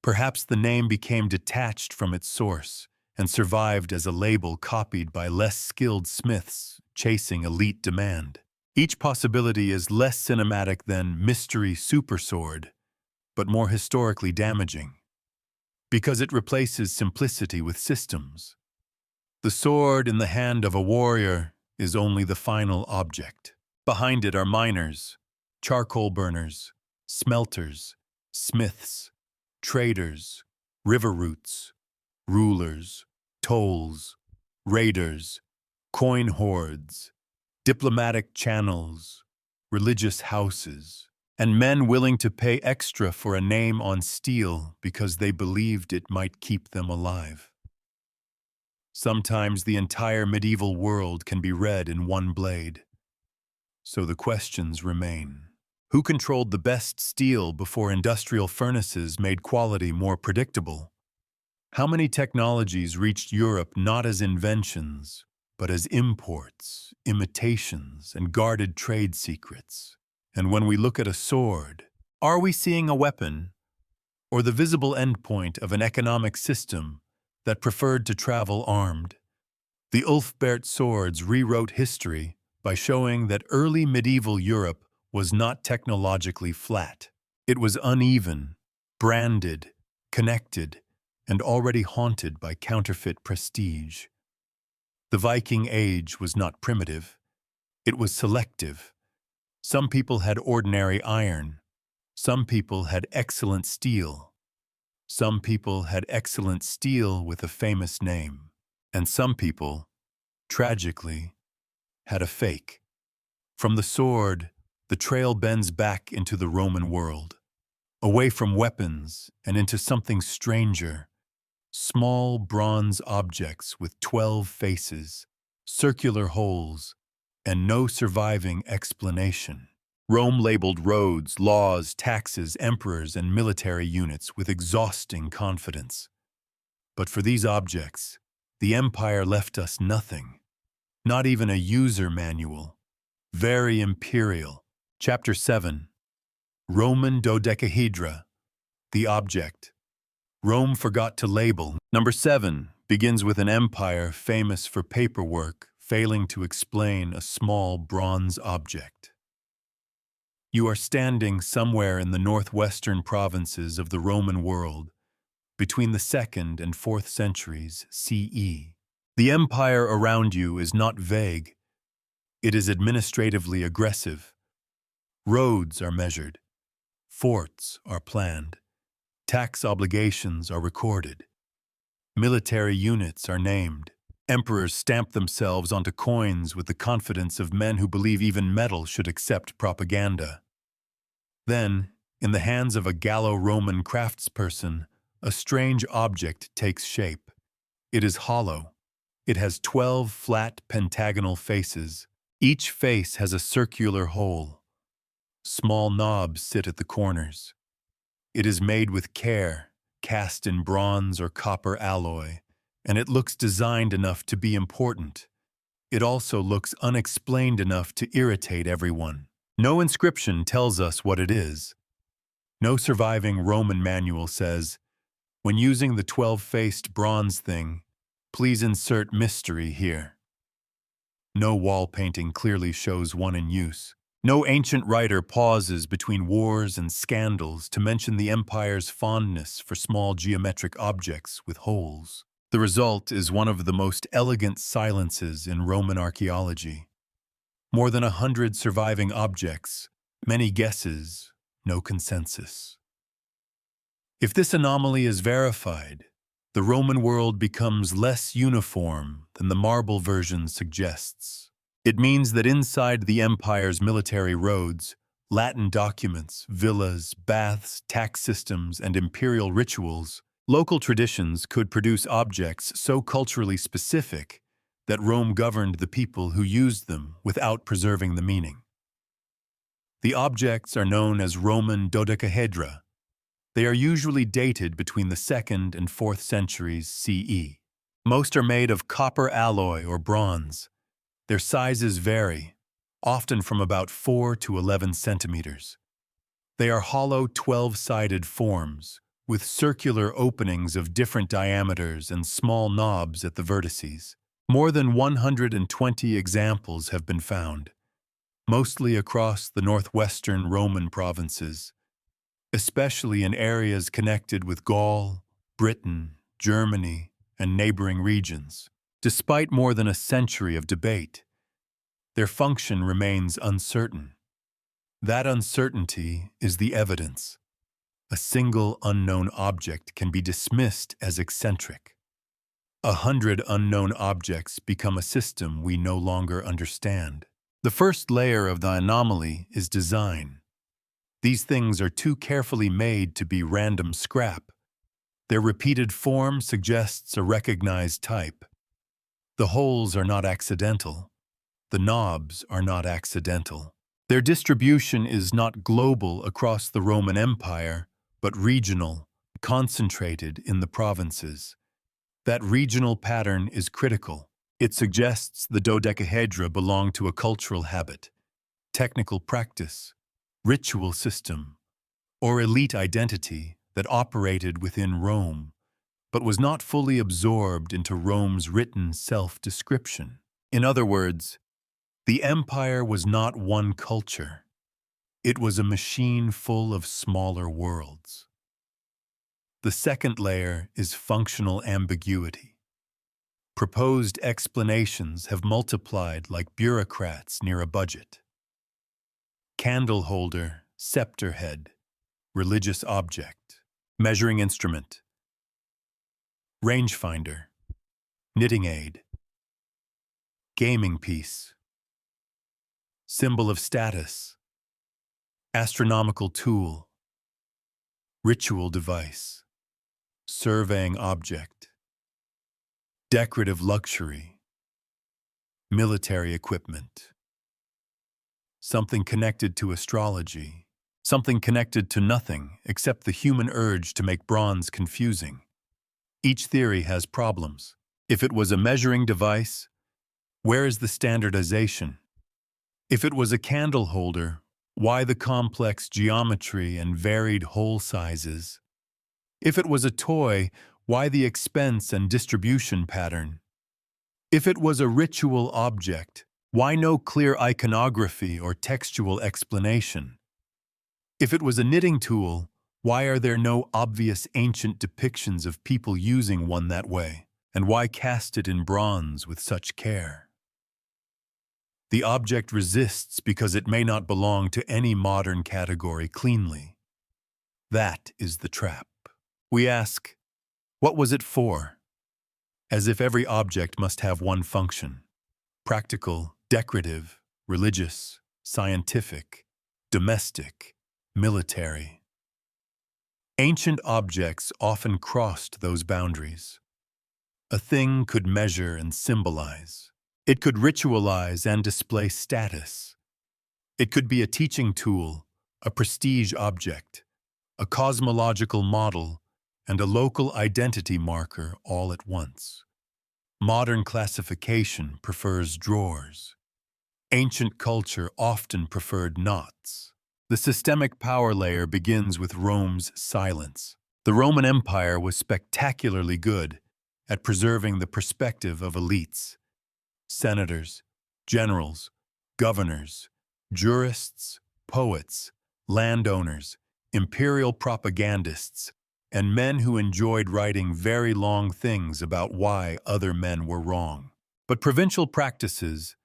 Perhaps the name became detached from its source and survived as a label copied by less skilled smiths chasing elite demand. Each possibility is less cinematic than mystery supersword, but more historically damaging, because it replaces simplicity with systems. The sword in the hand of a warrior is only the final object. Behind it are miners, charcoal burners, smelters, smiths, traders, river routes, rulers, tolls, raiders, coin hoards, diplomatic channels, religious houses, and men willing to pay extra for a name on steel because they believed it might keep them alive. Sometimes the entire medieval world can be read in one blade. So the questions remain. Who controlled the best steel before industrial furnaces made quality more predictable? How many technologies reached Europe not as inventions, but as imports, imitations, and guarded trade secrets? And when we look at a sword, are we seeing a weapon, or the visible endpoint of an economic system that preferred to travel armed? The Ulfberht swords rewrote history by showing that early medieval Europe was not technologically flat. It was uneven, branded, connected, and already haunted by counterfeit prestige. The Viking Age was not primitive. It was selective. Some people had ordinary iron. Some people had excellent steel. Some people had excellent steel with a famous name. And some people, tragically, had a fake. From the sword, the trail bends back into the Roman world, away from weapons and into something stranger. Small bronze objects with 12 faces, circular holes, and no surviving explanation. Rome labeled roads, laws, taxes, emperors, and military units with exhausting confidence. But for these objects, the empire left us nothing. Not even a user manual. Very imperial. Chapter 7. Roman Dodecahedra. The object. Rome forgot to label. Number 7 begins with an empire famous for paperwork failing to explain a small bronze object. You are standing somewhere in the northwestern provinces of the Roman world, between the 2nd and 4th centuries CE. The empire around you is not vague. It is administratively aggressive. Roads are measured. Forts are planned. Tax obligations are recorded. Military units are named. Emperors stamp themselves onto coins with the confidence of men who believe even metal should accept propaganda. Then, in the hands of a Gallo-Roman craftsperson, a strange object takes shape. It is hollow. It has 12 flat pentagonal faces. Each face has a circular hole. Small knobs sit at the corners. It is made with care, cast in bronze or copper alloy, and it looks designed enough to be important. It also looks unexplained enough to irritate everyone. No inscription tells us what it is. No surviving Roman manual says, when using the 12-faced bronze thing, please insert mystery here. No wall painting clearly shows one in use. No ancient writer pauses between wars and scandals to mention the empire's fondness for small geometric objects with holes. The result is one of the most elegant silences in Roman archaeology. More than 100 surviving objects, many guesses, no consensus. If this anomaly is verified, the Roman world becomes less uniform than the marble version suggests. It means that inside the empire's military roads, Latin documents, villas, baths, tax systems, and imperial rituals, local traditions could produce objects so culturally specific that Rome governed the people who used them without preserving the meaning. The objects are known as Roman Dodecahedra. They are usually dated between the 2nd and 4th centuries CE. Most are made of copper alloy or bronze. Their sizes vary, often from about 4 to 11 centimeters. They are hollow 12-sided forms, with circular openings of different diameters and small knobs at the vertices. More than 120 examples have been found, mostly across the northwestern Roman provinces, especially in areas connected with Gaul, Britain, Germany, and neighboring regions. Despite more than a century of debate, their function remains uncertain. That uncertainty is the evidence. A single unknown object can be dismissed as eccentric. 100 unknown objects become a system we no longer understand. The first layer of the anomaly is design. These things are too carefully made to be random scrap. Their repeated form suggests a recognized type. The holes are not accidental. The knobs are not accidental. Their distribution is not global across the Roman Empire, but regional, concentrated in the provinces. That regional pattern is critical. It suggests the dodecahedra belong to a cultural habit, technical practice, ritual system, or elite identity that operated within Rome, but was not fully absorbed into Rome's written self-description. In other words, the empire was not one culture. It was a machine full of smaller worlds. The second layer is functional ambiguity. Proposed explanations have multiplied like bureaucrats near a budget. Candle holder, scepter head, religious object, measuring instrument, rangefinder, knitting aid, gaming piece, symbol of status, astronomical tool, ritual device, surveying object, decorative luxury, military equipment, something connected to astrology, something connected to nothing except the human urge to make bronze confusing. Each theory has problems. If it was a measuring device, where is the standardization? If it was a candle holder, why the complex geometry and varied hole sizes? If it was a toy, why the expense and distribution pattern? If it was a ritual object, why no clear iconography or textual explanation? If it was a knitting tool, why are there no obvious ancient depictions of people using one that way? And why cast it in bronze with such care? The object resists because it may not belong to any modern category cleanly. That is the trap. We ask, what was it for? As if every object must have one function: practical, decorative, religious, scientific, domestic, military. Ancient objects often crossed those boundaries. A thing could measure and symbolize. It could ritualize and display status. It could be a teaching tool, a prestige object, a cosmological model, and a local identity marker all at once. Modern classification prefers drawers. Ancient culture often preferred knots. The systemic power layer begins with Rome's silence. The Roman Empire was spectacularly good at preserving the perspective of elites. Senators, generals, governors, jurists, poets, landowners, imperial propagandists, and men who enjoyed writing very long things about why other men were wrong. But provincial practices,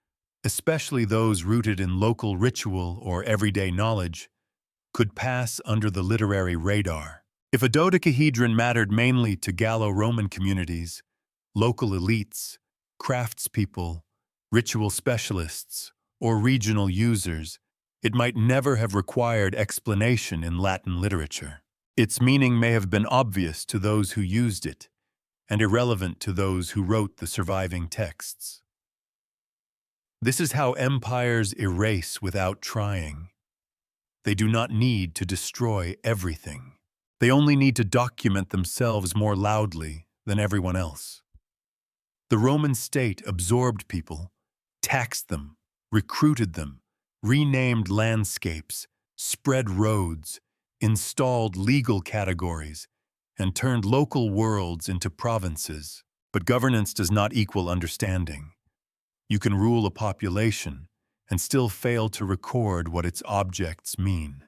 especially those rooted in local ritual or everyday knowledge, could pass under the literary radar. If a dodecahedron mattered mainly to Gallo-Roman communities, local elites, craftspeople, ritual specialists, or regional users, it might never have required explanation in Latin literature. Its meaning may have been obvious to those who used it, and irrelevant to those who wrote the surviving texts. This is how empires erase without trying. They do not need to destroy everything. They only need to document themselves more loudly than everyone else. The Roman state absorbed people, taxed them, recruited them, renamed landscapes, spread roads, installed legal categories, and turned local worlds into provinces. But governance does not equal understanding. You can rule a population and still fail to record what its objects mean.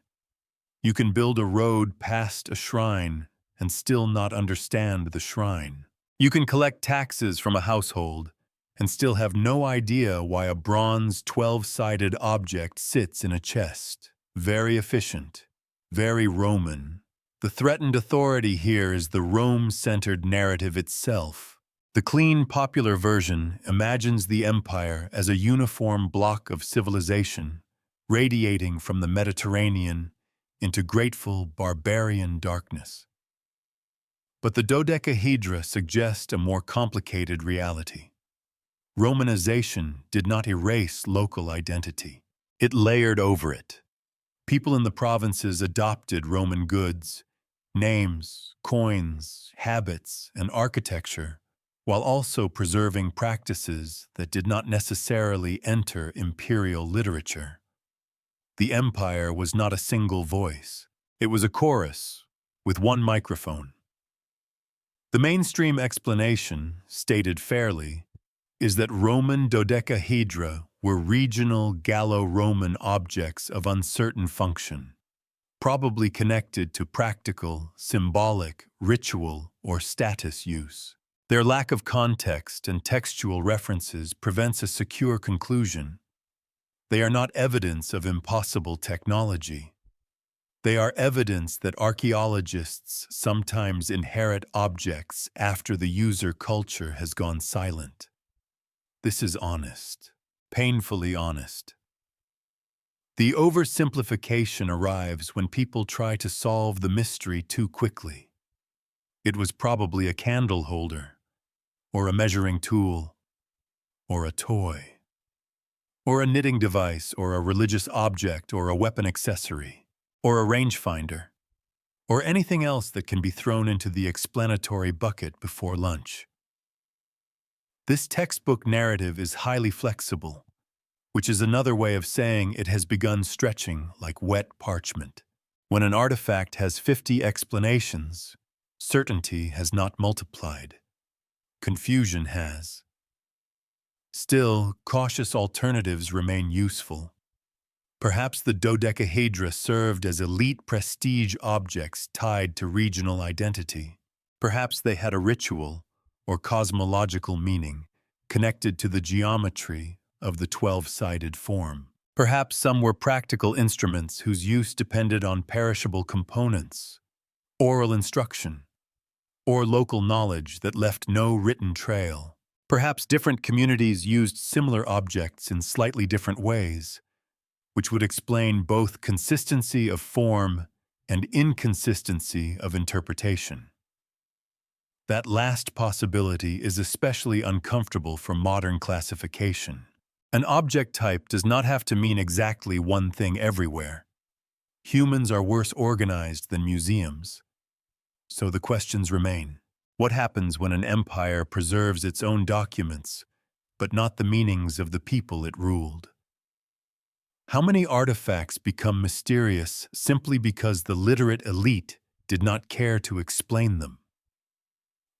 You can build a road past a shrine and still not understand the shrine. You can collect taxes from a household and still have no idea why a bronze 12-sided object sits in a chest. Very efficient, very Roman. The threatened authority here is the Rome-centered narrative itself. The clean, popular version imagines the empire as a uniform block of civilization, radiating from the Mediterranean into grateful, barbarian darkness. But the Dodecahedra suggests a more complicated reality. Romanization did not erase local identity. It layered over it. People in the provinces adopted Roman goods, names, coins, habits, and architecture, while also preserving practices that did not necessarily enter imperial literature. The empire was not a single voice. It was a chorus, with one microphone. The mainstream explanation, stated fairly, is that Roman dodecahedra were regional Gallo-Roman objects of uncertain function, probably connected to practical, symbolic, ritual, or status use. Their lack of context and textual references prevents a secure conclusion. They are not evidence of impossible technology. They are evidence that archaeologists sometimes inherit objects after the user culture has gone silent. This is honest, painfully honest. The oversimplification arrives when people try to solve the mystery too quickly. It was probably a candle holder, or a measuring tool, or a toy, or a knitting device, or a religious object, or a weapon accessory, or a rangefinder, or anything else that can be thrown into the explanatory bucket before lunch. This textbook narrative is highly flexible, which is another way of saying it has begun stretching like wet parchment. When an artifact has 50 explanations, certainty has not multiplied. Confusion has. Still, cautious alternatives remain useful. Perhaps the dodecahedra served as elite prestige objects tied to regional identity. Perhaps they had a ritual or cosmological meaning connected to the geometry of the 12-sided form. Perhaps some were practical instruments whose use depended on perishable components, oral instruction, or local knowledge that left no written trail. Perhaps different communities used similar objects in slightly different ways, which would explain both consistency of form and inconsistency of interpretation. That last possibility is especially uncomfortable for modern classification. An object type does not have to mean exactly one thing everywhere. Humans are worse organized than museums. So the questions remain. What happens when an empire preserves its own documents, but not the meanings of the people it ruled? How many artifacts become mysterious simply because the literate elite did not care to explain them?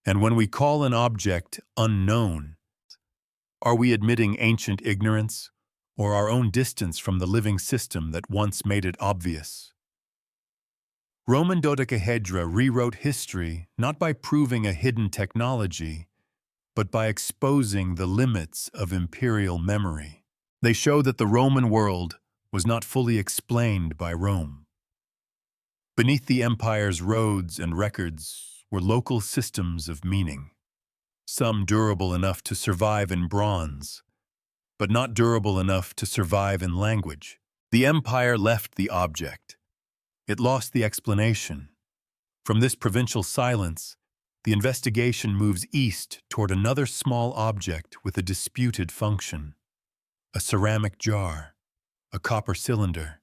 And when we call an object unknown, are we admitting ancient ignorance or our own distance from the living system that once made it obvious? Roman Dodecahedra rewrote history not by proving a hidden technology, but by exposing the limits of imperial memory. They show that the Roman world was not fully explained by Rome. Beneath the empire's roads and records were local systems of meaning, some durable enough to survive in bronze, but not durable enough to survive in language. The empire left the object. It lost the explanation. From this provincial silence, the investigation moves east toward another small object with a disputed function. A ceramic jar, a copper cylinder,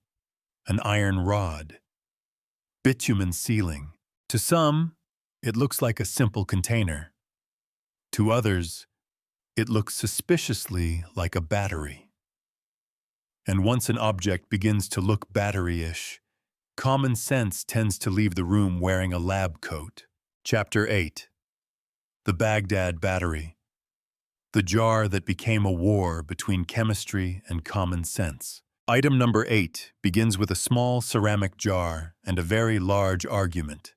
an iron rod, bitumen ceiling. To some, it looks like a simple container. To others, it looks suspiciously like a battery. And once an object begins to look battery-ish, common sense tends to leave the room wearing a lab coat. Chapter 8. The Baghdad Battery. The jar that became a war between chemistry and common sense. Item number 8 begins with a small ceramic jar and a very large argument.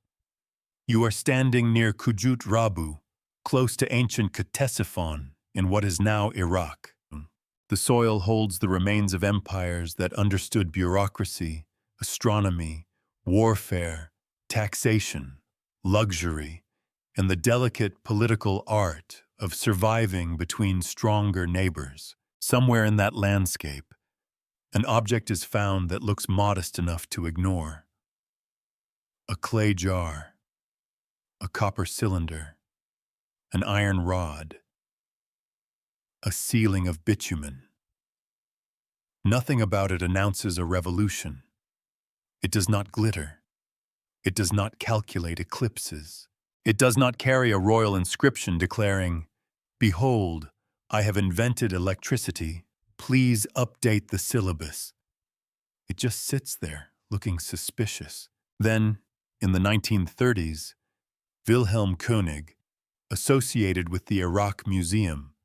You are standing near Kujut Rabu, close to ancient Ctesiphon in what is now Iraq. The soil holds the remains of empires that understood bureaucracy, astronomy, warfare, taxation, luxury, and the delicate political art of surviving between stronger neighbors. Somewhere in that landscape, an object is found that looks modest enough to ignore. A clay jar, a copper cylinder, an iron rod, a ceiling of bitumen. Nothing about it announces a revolution. It does not glitter. It does not calculate eclipses. It does not carry a royal inscription declaring, "Behold, I have invented electricity. Please update the syllabus." It just sits there, looking suspicious. Then, in the 1930s, Wilhelm König, associated with the Iraq Museum,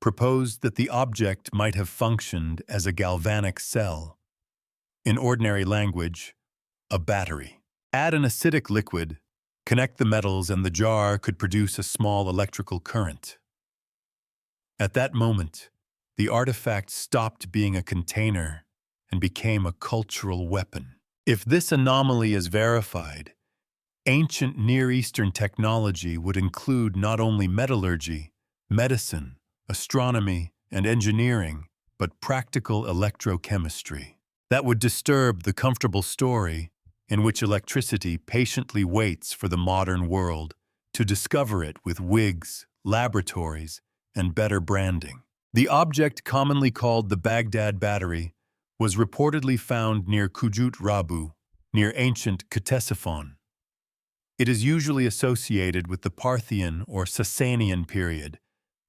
proposed that the object might have functioned as a galvanic cell. In ordinary language, a battery. Add an acidic liquid, connect the metals, and the jar could produce a small electrical current. At that moment, the artifact stopped being a container and became a cultural weapon. If this anomaly is verified, ancient Near Eastern technology would include not only metallurgy, medicine, astronomy, and engineering, but practical electrochemistry. That would disturb the comfortable story in which electricity patiently waits for the modern world to discover it with wigs, laboratories, and better branding. The object commonly called the Baghdad Battery was reportedly found near Kujut Rabu, near ancient Ctesiphon. It is usually associated with the Parthian or Sasanian period,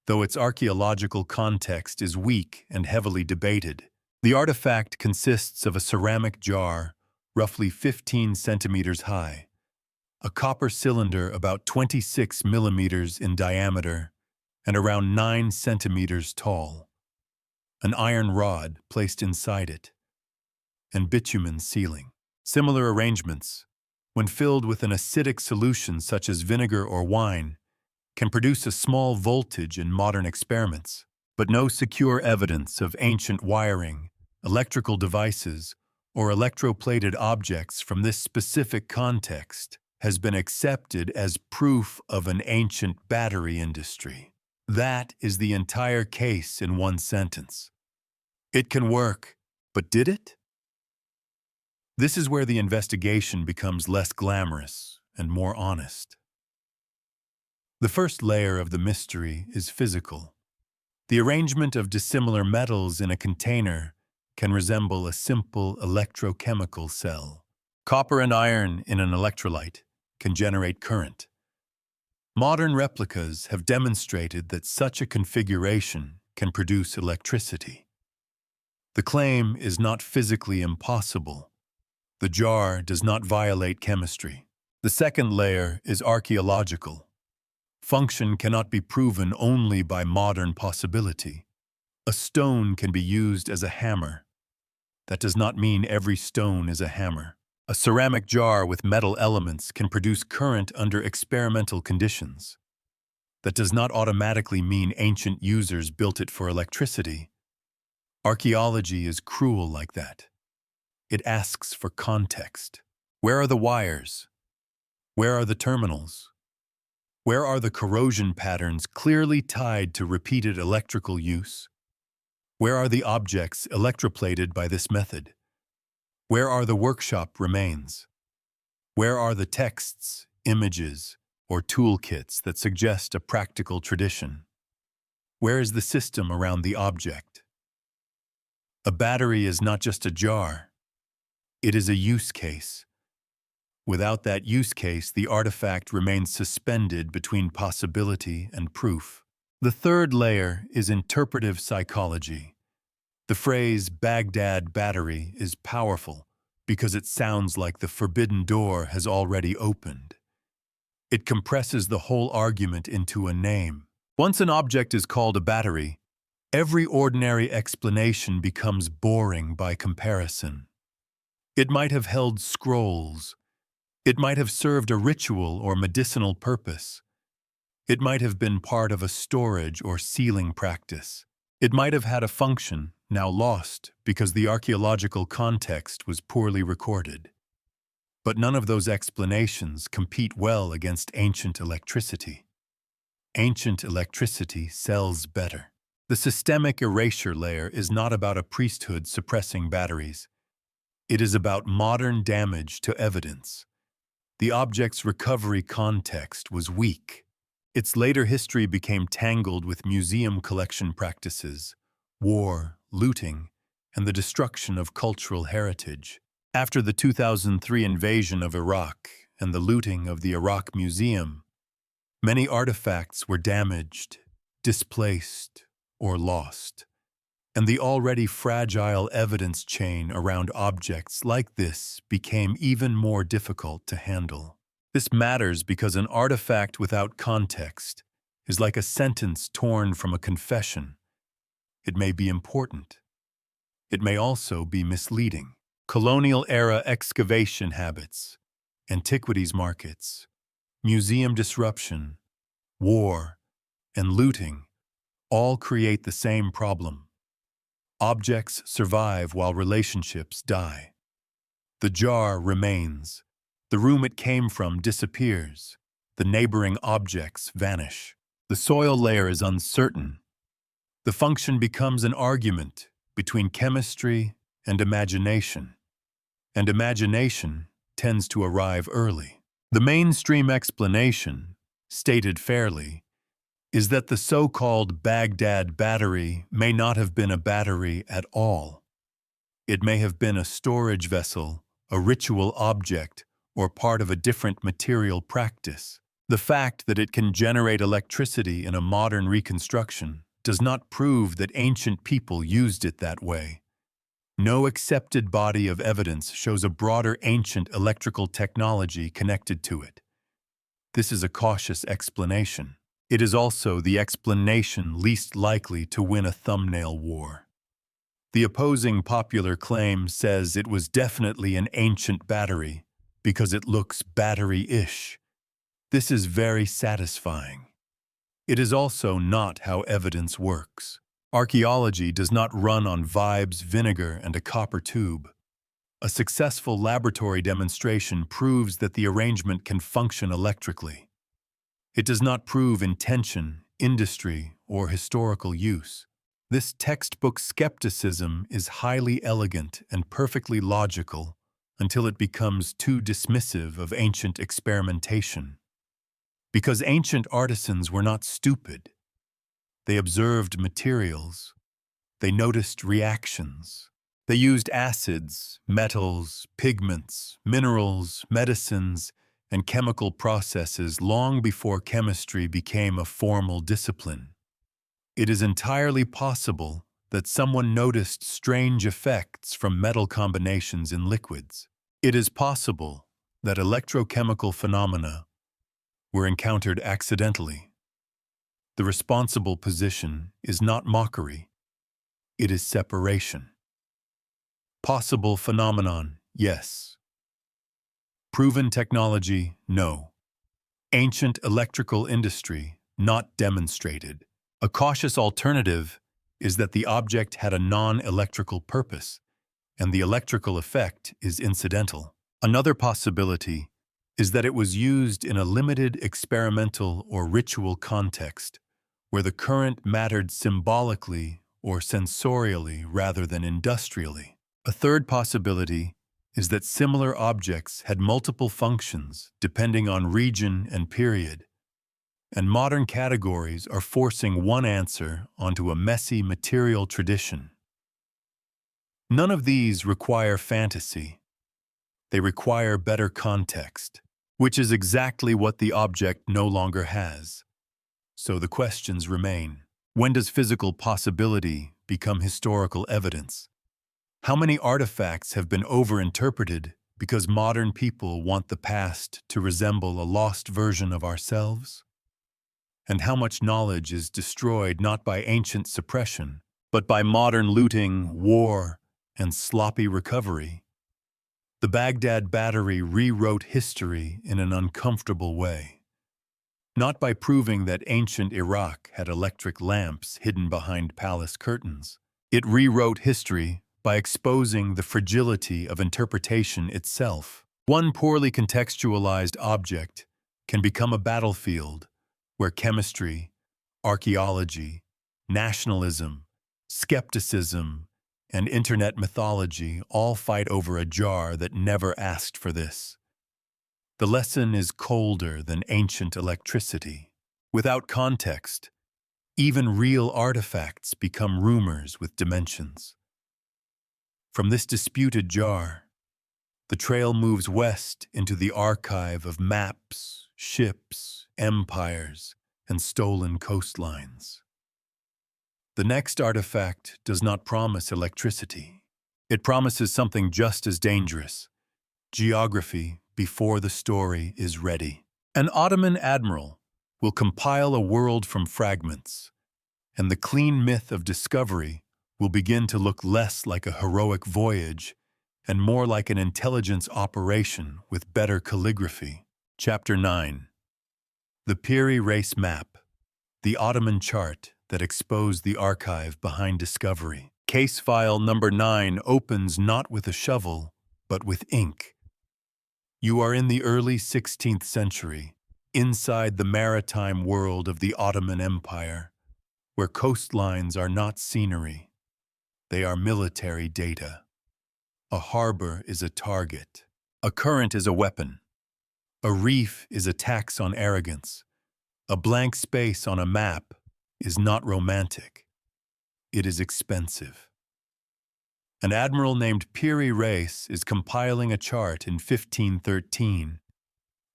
though its archaeological context is weak and heavily debated. The artifact consists of a ceramic jar, roughly 15 centimeters high, a copper cylinder about 26 millimeters in diameter and around 9 centimeters tall, an iron rod placed inside it, and bitumen ceiling. Similar arrangements, when filled with an acidic solution such as vinegar or wine, can produce a small voltage in modern experiments, but no secure evidence of ancient wiring, electrical devices, or electroplated objects from this specific context has been accepted as proof of an ancient battery industry. That is the entire case in one sentence. It can work, but did it? This is where the investigation becomes less glamorous and more honest. The first layer of the mystery is physical. The arrangement of dissimilar metals in a container can resemble a simple electrochemical cell. Copper and iron in an electrolyte can generate current. Modern replicas have demonstrated that such a configuration can produce electricity. The claim is not physically impossible. The jar does not violate chemistry. The second layer is archaeological. Function cannot be proven only by modern possibility. A stone can be used as a hammer. That does not mean every stone is a hammer. A ceramic jar with metal elements can produce current under experimental conditions. That does not automatically mean ancient users built it for electricity. Archaeology is cruel like that. It asks for context. Where are the wires? Where are the terminals? Where are the corrosion patterns clearly tied to repeated electrical use? Where are the objects electroplated by this method? Where are the workshop remains? Where are the texts, images, or toolkits that suggest a practical tradition? Where is the system around the object? A battery is not just a jar. It is a use case. Without that use case, the artifact remains suspended between possibility and proof. The third layer is interpretive psychology. The phrase Baghdad battery is powerful because it sounds like the forbidden door has already opened. It compresses the whole argument into a name. Once an object is called a battery, every ordinary explanation becomes boring by comparison. It might have held scrolls. It might have served a ritual or medicinal purpose. It might have been part of a storage or sealing practice. It might have had a function, now lost because the archaeological context was poorly recorded. But none of those explanations compete well against ancient electricity. Ancient electricity sells better. The systemic erasure layer is not about a priesthood suppressing batteries. It is about modern damage to evidence. The object's recovery context was weak. Its later history became tangled with museum collection practices, war, looting, and the destruction of cultural heritage. After the 2003 invasion of Iraq and the looting of the Iraq Museum, many artifacts were damaged, displaced, or lost. And the already fragile evidence chain around objects like this became even more difficult to handle. This matters because an artifact without context is like a sentence torn from a confession. It may be important. It may also be misleading. Colonial-era excavation habits, antiquities markets, museum disruption, war, and looting all create the same problem. Objects survive while relationships die. The jar remains. The room it came from disappears. The neighboring objects vanish. The soil layer is uncertain. The function becomes an argument between chemistry and imagination. And imagination tends to arrive early. The mainstream explanation, stated fairly, is that the so-called Baghdad battery may not have been a battery at all. It may have been a storage vessel, a ritual object, or part of a different material practice. The fact that it can generate electricity in a modern reconstruction does not prove that ancient people used it that way. No accepted body of evidence shows a broader ancient electrical technology connected to it. This is a cautious explanation. It is also the explanation least likely to win a thumbnail war. The opposing popular claim says it was definitely an ancient battery because it looks battery-ish. This is very satisfying. It is also not how evidence works. Archaeology does not run on vibes, vinegar, and a copper tube. A successful laboratory demonstration proves that the arrangement can function electrically. It does not prove intention, industry, or historical use. This textbook skepticism is highly elegant and perfectly logical until it becomes too dismissive of ancient experimentation. Because ancient artisans were not stupid. They observed materials. They noticed reactions. They used acids, metals, pigments, minerals, medicines, and chemical processes long before chemistry became a formal discipline. It is entirely possible that someone noticed strange effects from metal combinations in liquids. It is possible that electrochemical phenomena were encountered accidentally. The responsible position is not mockery, it is separation. Possible phenomenon, yes. Proven technology, no. Ancient electrical industry, not demonstrated. A cautious alternative is that the object had a non-electrical purpose, and the electrical effect is incidental. Another possibility is that it was used in a limited experimental or ritual context, where the current mattered symbolically or sensorially rather than industrially. A third possibility is that similar objects had multiple functions depending on region and period, and modern categories are forcing one answer onto a messy material tradition. None of these require fantasy. They require better context, which is exactly what the object no longer has. So the questions remain. When does physical possibility become historical evidence? How many artifacts have been overinterpreted because modern people want the past to resemble a lost version of ourselves? And how much knowledge is destroyed not by ancient suppression, but by modern looting, war, and sloppy recovery? The Baghdad battery rewrote history in an uncomfortable way. Not by proving that ancient Iraq had electric lamps hidden behind palace curtains. It rewrote history by exposing the fragility of interpretation itself. One poorly contextualized object can become a battlefield where chemistry, archaeology, nationalism, skepticism, and internet mythology all fight over a jar that never asked for this. The lesson is colder than ancient electricity. Without context, even real artifacts become rumors with dimensions. From this disputed jar, the trail moves west into the archive of maps, ships, empires, and stolen coastlines. The next artifact does not promise electricity. It promises something just as dangerous: geography before the story is ready. An Ottoman admiral will compile a world from fragments, and the clean myth of discovery will begin to look less like a heroic voyage and more like an intelligence operation with better calligraphy. Chapter 9. The Piri Reis Map, the Ottoman chart that exposed the archive behind discovery. Case file number 9 opens not with a shovel, but with ink. You are in the early 16th century, inside the maritime world of the Ottoman Empire, where coastlines are not scenery. They are military data. A harbor is a target. A current is a weapon. A reef is a tax on arrogance. A blank space on a map is not romantic. It is expensive. An admiral named Piri Reis is compiling a chart in 1513.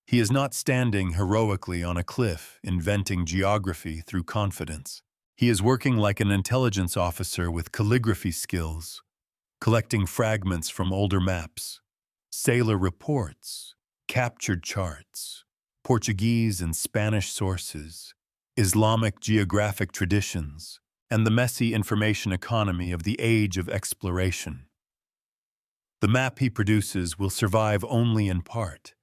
He is not standing heroically on a cliff, inventing geography through confidence. He is working like an intelligence officer with calligraphy skills, collecting fragments from older maps, sailor reports, captured charts, Portuguese and Spanish sources, Islamic geographic traditions, and the messy information economy of the age of exploration. The map he produces will survive only in part,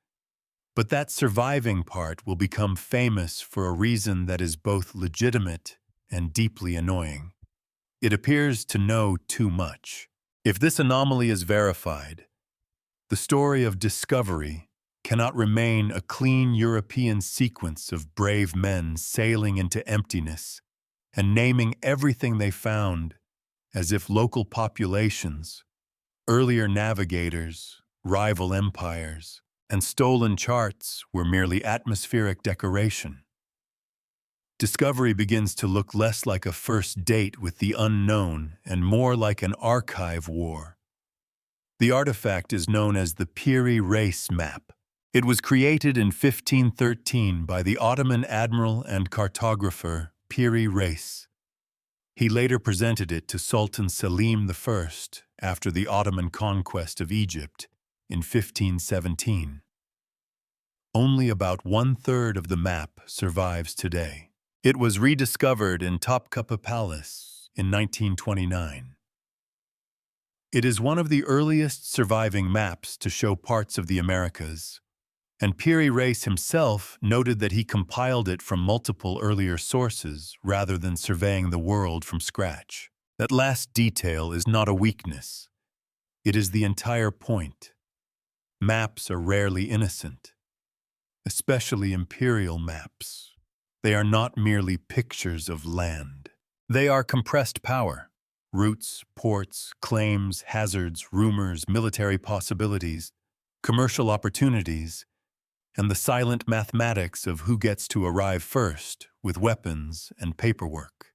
but that surviving part will become famous for a reason that is both legitimate and deeply annoying. It appears to know too much. If this anomaly is verified, the story of discovery cannot remain a clean European sequence of brave men sailing into emptiness and naming everything they found as if local populations, earlier navigators, rival empires, and stolen charts were merely atmospheric decoration. Discovery begins to look less like a first date with the unknown and more like an archive war. The artifact is known as the Piri Reis Map. It was created in 1513 by the Ottoman admiral and cartographer Piri Reis. He later presented it to Sultan Selim I after the Ottoman conquest of Egypt in 1517. Only about 1/3 of the map survives today. It was rediscovered in Topkapi Palace in 1929. It is one of the earliest surviving maps to show parts of the Americas, and Piri Reis himself noted that he compiled it from multiple earlier sources rather than surveying the world from scratch. That last detail is not a weakness. It is the entire point. Maps are rarely innocent, especially imperial maps. They are not merely pictures of land. They are compressed power. Routes, ports, claims, hazards, rumors, military possibilities, commercial opportunities, and the silent mathematics of who gets to arrive first with weapons and paperwork.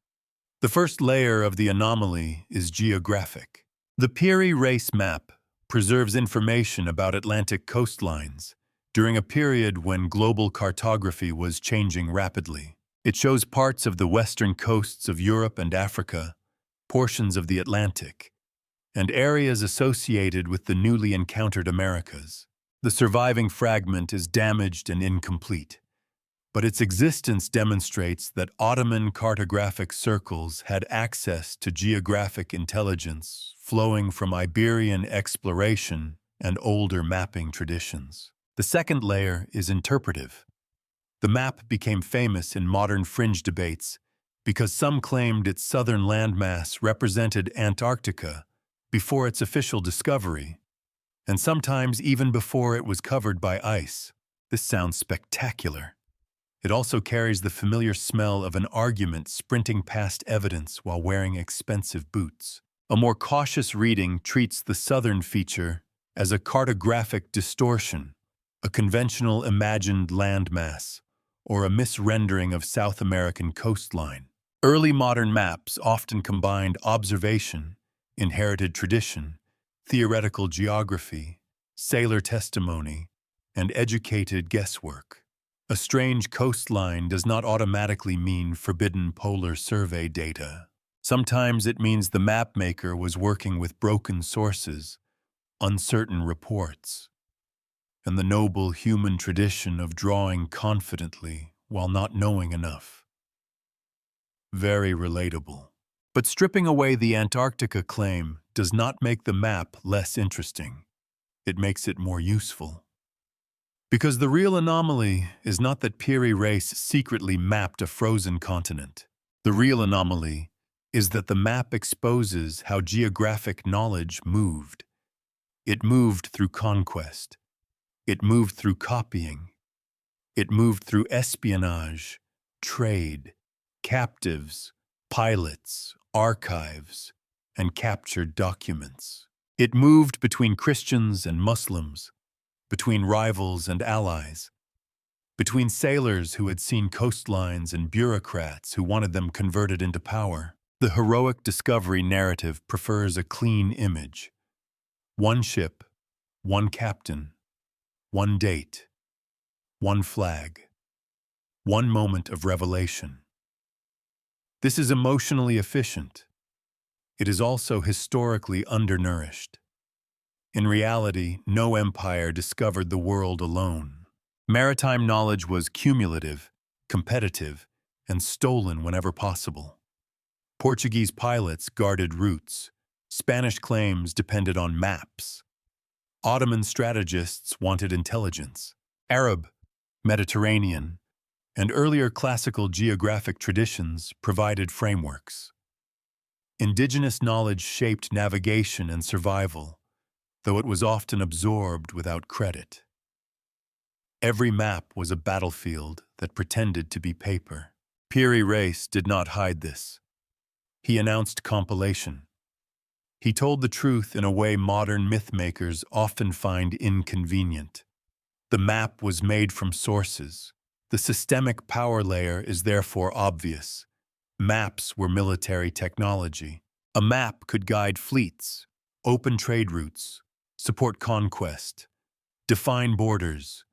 The first layer of the anomaly is geographic. The Piri Reis map preserves information about Atlantic coastlines during a period when global cartography was changing rapidly. It shows parts of the western coasts of Europe and Africa, portions of the Atlantic, and areas associated with the newly encountered Americas. The surviving fragment is damaged and incomplete, but its existence demonstrates that Ottoman cartographic circles had access to geographic intelligence flowing from Iberian exploration and older mapping traditions. The second layer is interpretive. The map became famous in modern fringe debates because some claimed its southern landmass represented Antarctica before its official discovery, and sometimes even before it was covered by ice. This sounds spectacular. It also carries the familiar smell of an argument sprinting past evidence while wearing expensive boots. A more cautious reading treats the southern feature as a cartographic distortion, a conventional imagined landmass, or a misrendering of South American coastline. Early modern maps often combined observation, inherited tradition, theoretical geography, sailor testimony, and educated guesswork. A strange coastline does not automatically mean forbidden polar survey data. Sometimes it means the mapmaker was working with broken sources, uncertain reports, and the noble human tradition of drawing confidently while not knowing enough. Very relatable. But stripping away the Antarctica claim does not make the map less interesting. It makes it more useful. Because the real anomaly is not that Piri Reis secretly mapped a frozen continent. The real anomaly is that the map exposes how geographic knowledge moved. It moved through conquest. It moved through copying. It moved through espionage, trade, captives, pilots, archives, and captured documents. It moved between Christians and Muslims, between rivals and allies, between sailors who had seen coastlines and bureaucrats who wanted them converted into power. The heroic discovery narrative prefers a clean image. One ship, one captain, one date, one flag, one moment of revelation. This is emotionally efficient. It is also historically undernourished. In reality, no empire discovered the world alone. Maritime knowledge was cumulative, competitive, and stolen whenever possible. Portuguese pilots guarded routes. Spanish claims depended on maps. Ottoman strategists wanted intelligence. Arab, Mediterranean, and earlier classical geographic traditions provided frameworks. Indigenous knowledge shaped navigation and survival, though it was often absorbed without credit. Every map was a battlefield that pretended to be paper. Piri Reis did not hide this. He announced compilation. He told the truth in a way modern mythmakers often find inconvenient. The map was made from sources. The systemic power layer is therefore obvious. Maps were military technology. A map could guide fleets, open trade routes, support conquest, define borders,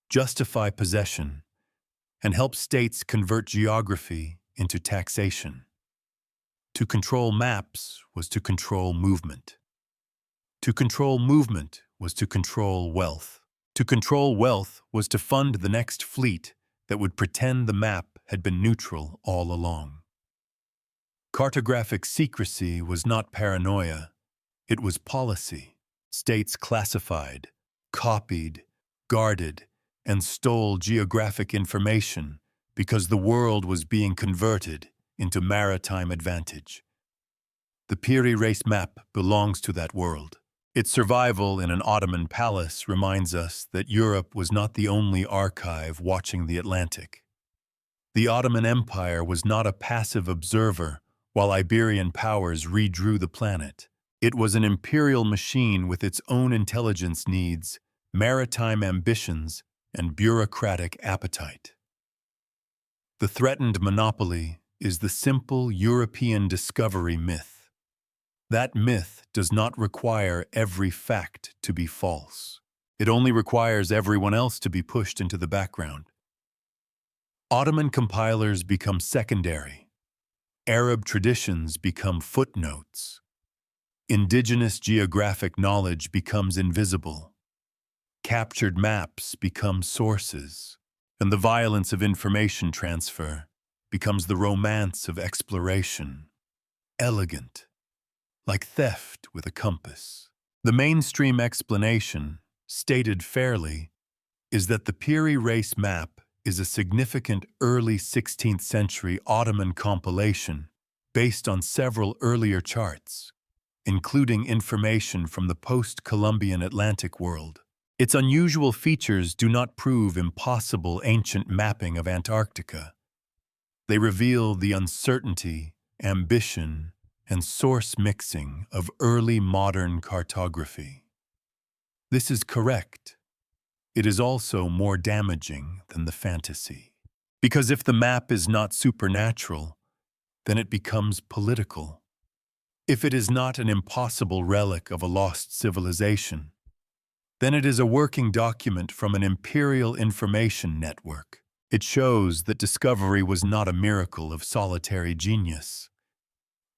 justify possession, and help states convert geography into taxation. To control maps was to control movement. To control movement was to control wealth. To control wealth was to fund the next fleet that would pretend the map had been neutral all along. Cartographic secrecy was not paranoia, it was policy. States classified, copied, guarded, and stole geographic information because the world was being converted into maritime advantage. The Piri race map belongs to that world. Its survival in an Ottoman palace reminds us that Europe was not the only archive watching the Atlantic. The Ottoman Empire was not a passive observer while Iberian powers redrew the planet. It was an imperial machine with its own intelligence needs, maritime ambitions, and bureaucratic appetite. The threatened monopoly is the simple European discovery myth. That myth does not require every fact to be false. It only requires everyone else to be pushed into the background. Ottoman compilers become secondary. Arab traditions become footnotes. Indigenous geographic knowledge becomes invisible. Captured maps become sources, and the violence of information transfer becomes the romance of exploration. Elegant, like theft with a compass. The mainstream explanation, stated fairly, is that the Piri race map is a significant early 16th century Ottoman compilation based on several earlier charts, including information from the post-Columbian Atlantic world. Its unusual features do not prove impossible ancient mapping of Antarctica. They reveal the uncertainty, ambition, and source mixing of early modern cartography. This is correct. It is also more damaging than the fantasy. Because if the map is not supernatural, then it becomes political. If it is not an impossible relic of a lost civilization, then it is a working document from an imperial information network. It shows that discovery was not a miracle of solitary genius.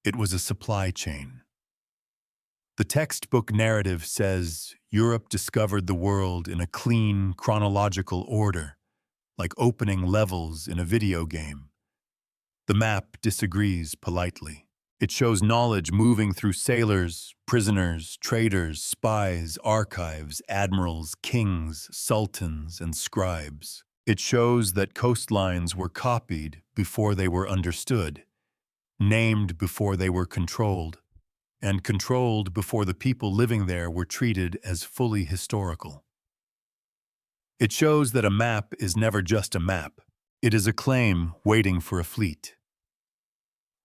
It was a supply chain. The textbook narrative says Europe discovered the world in a clean, chronological order, like opening levels in a video game. The map disagrees politely. It shows knowledge moving through sailors, prisoners, traders, spies, archives, admirals, kings, sultans, and scribes. It shows that coastlines were copied before they were understood, named before they were controlled, and controlled before the people living there were treated as fully historical. It shows that a map is never just a map. It is a claim waiting for a fleet.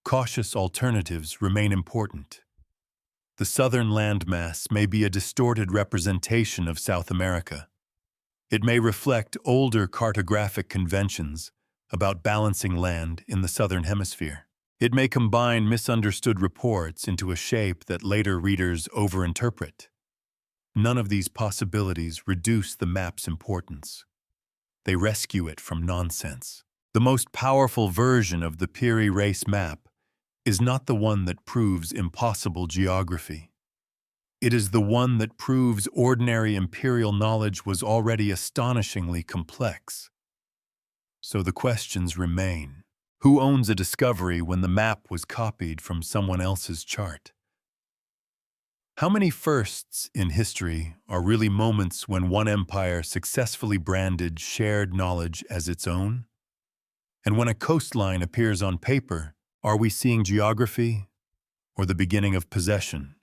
Cautious alternatives remain important. The southern landmass may be a distorted representation of South America. It may reflect older cartographic conventions about balancing land in the southern hemisphere. It may combine misunderstood reports into a shape that later readers overinterpret. None of these possibilities reduce the map's importance. They rescue it from nonsense. The most powerful version of the Piri race map is not the one that proves impossible geography. It is the one that proves ordinary imperial knowledge was already astonishingly complex. So the questions remain. Who owns a discovery when the map was copied from someone else's chart? How many firsts in history are really moments when one empire successfully branded shared knowledge as its own? And when a coastline appears on paper, are we seeing geography or the beginning of possession?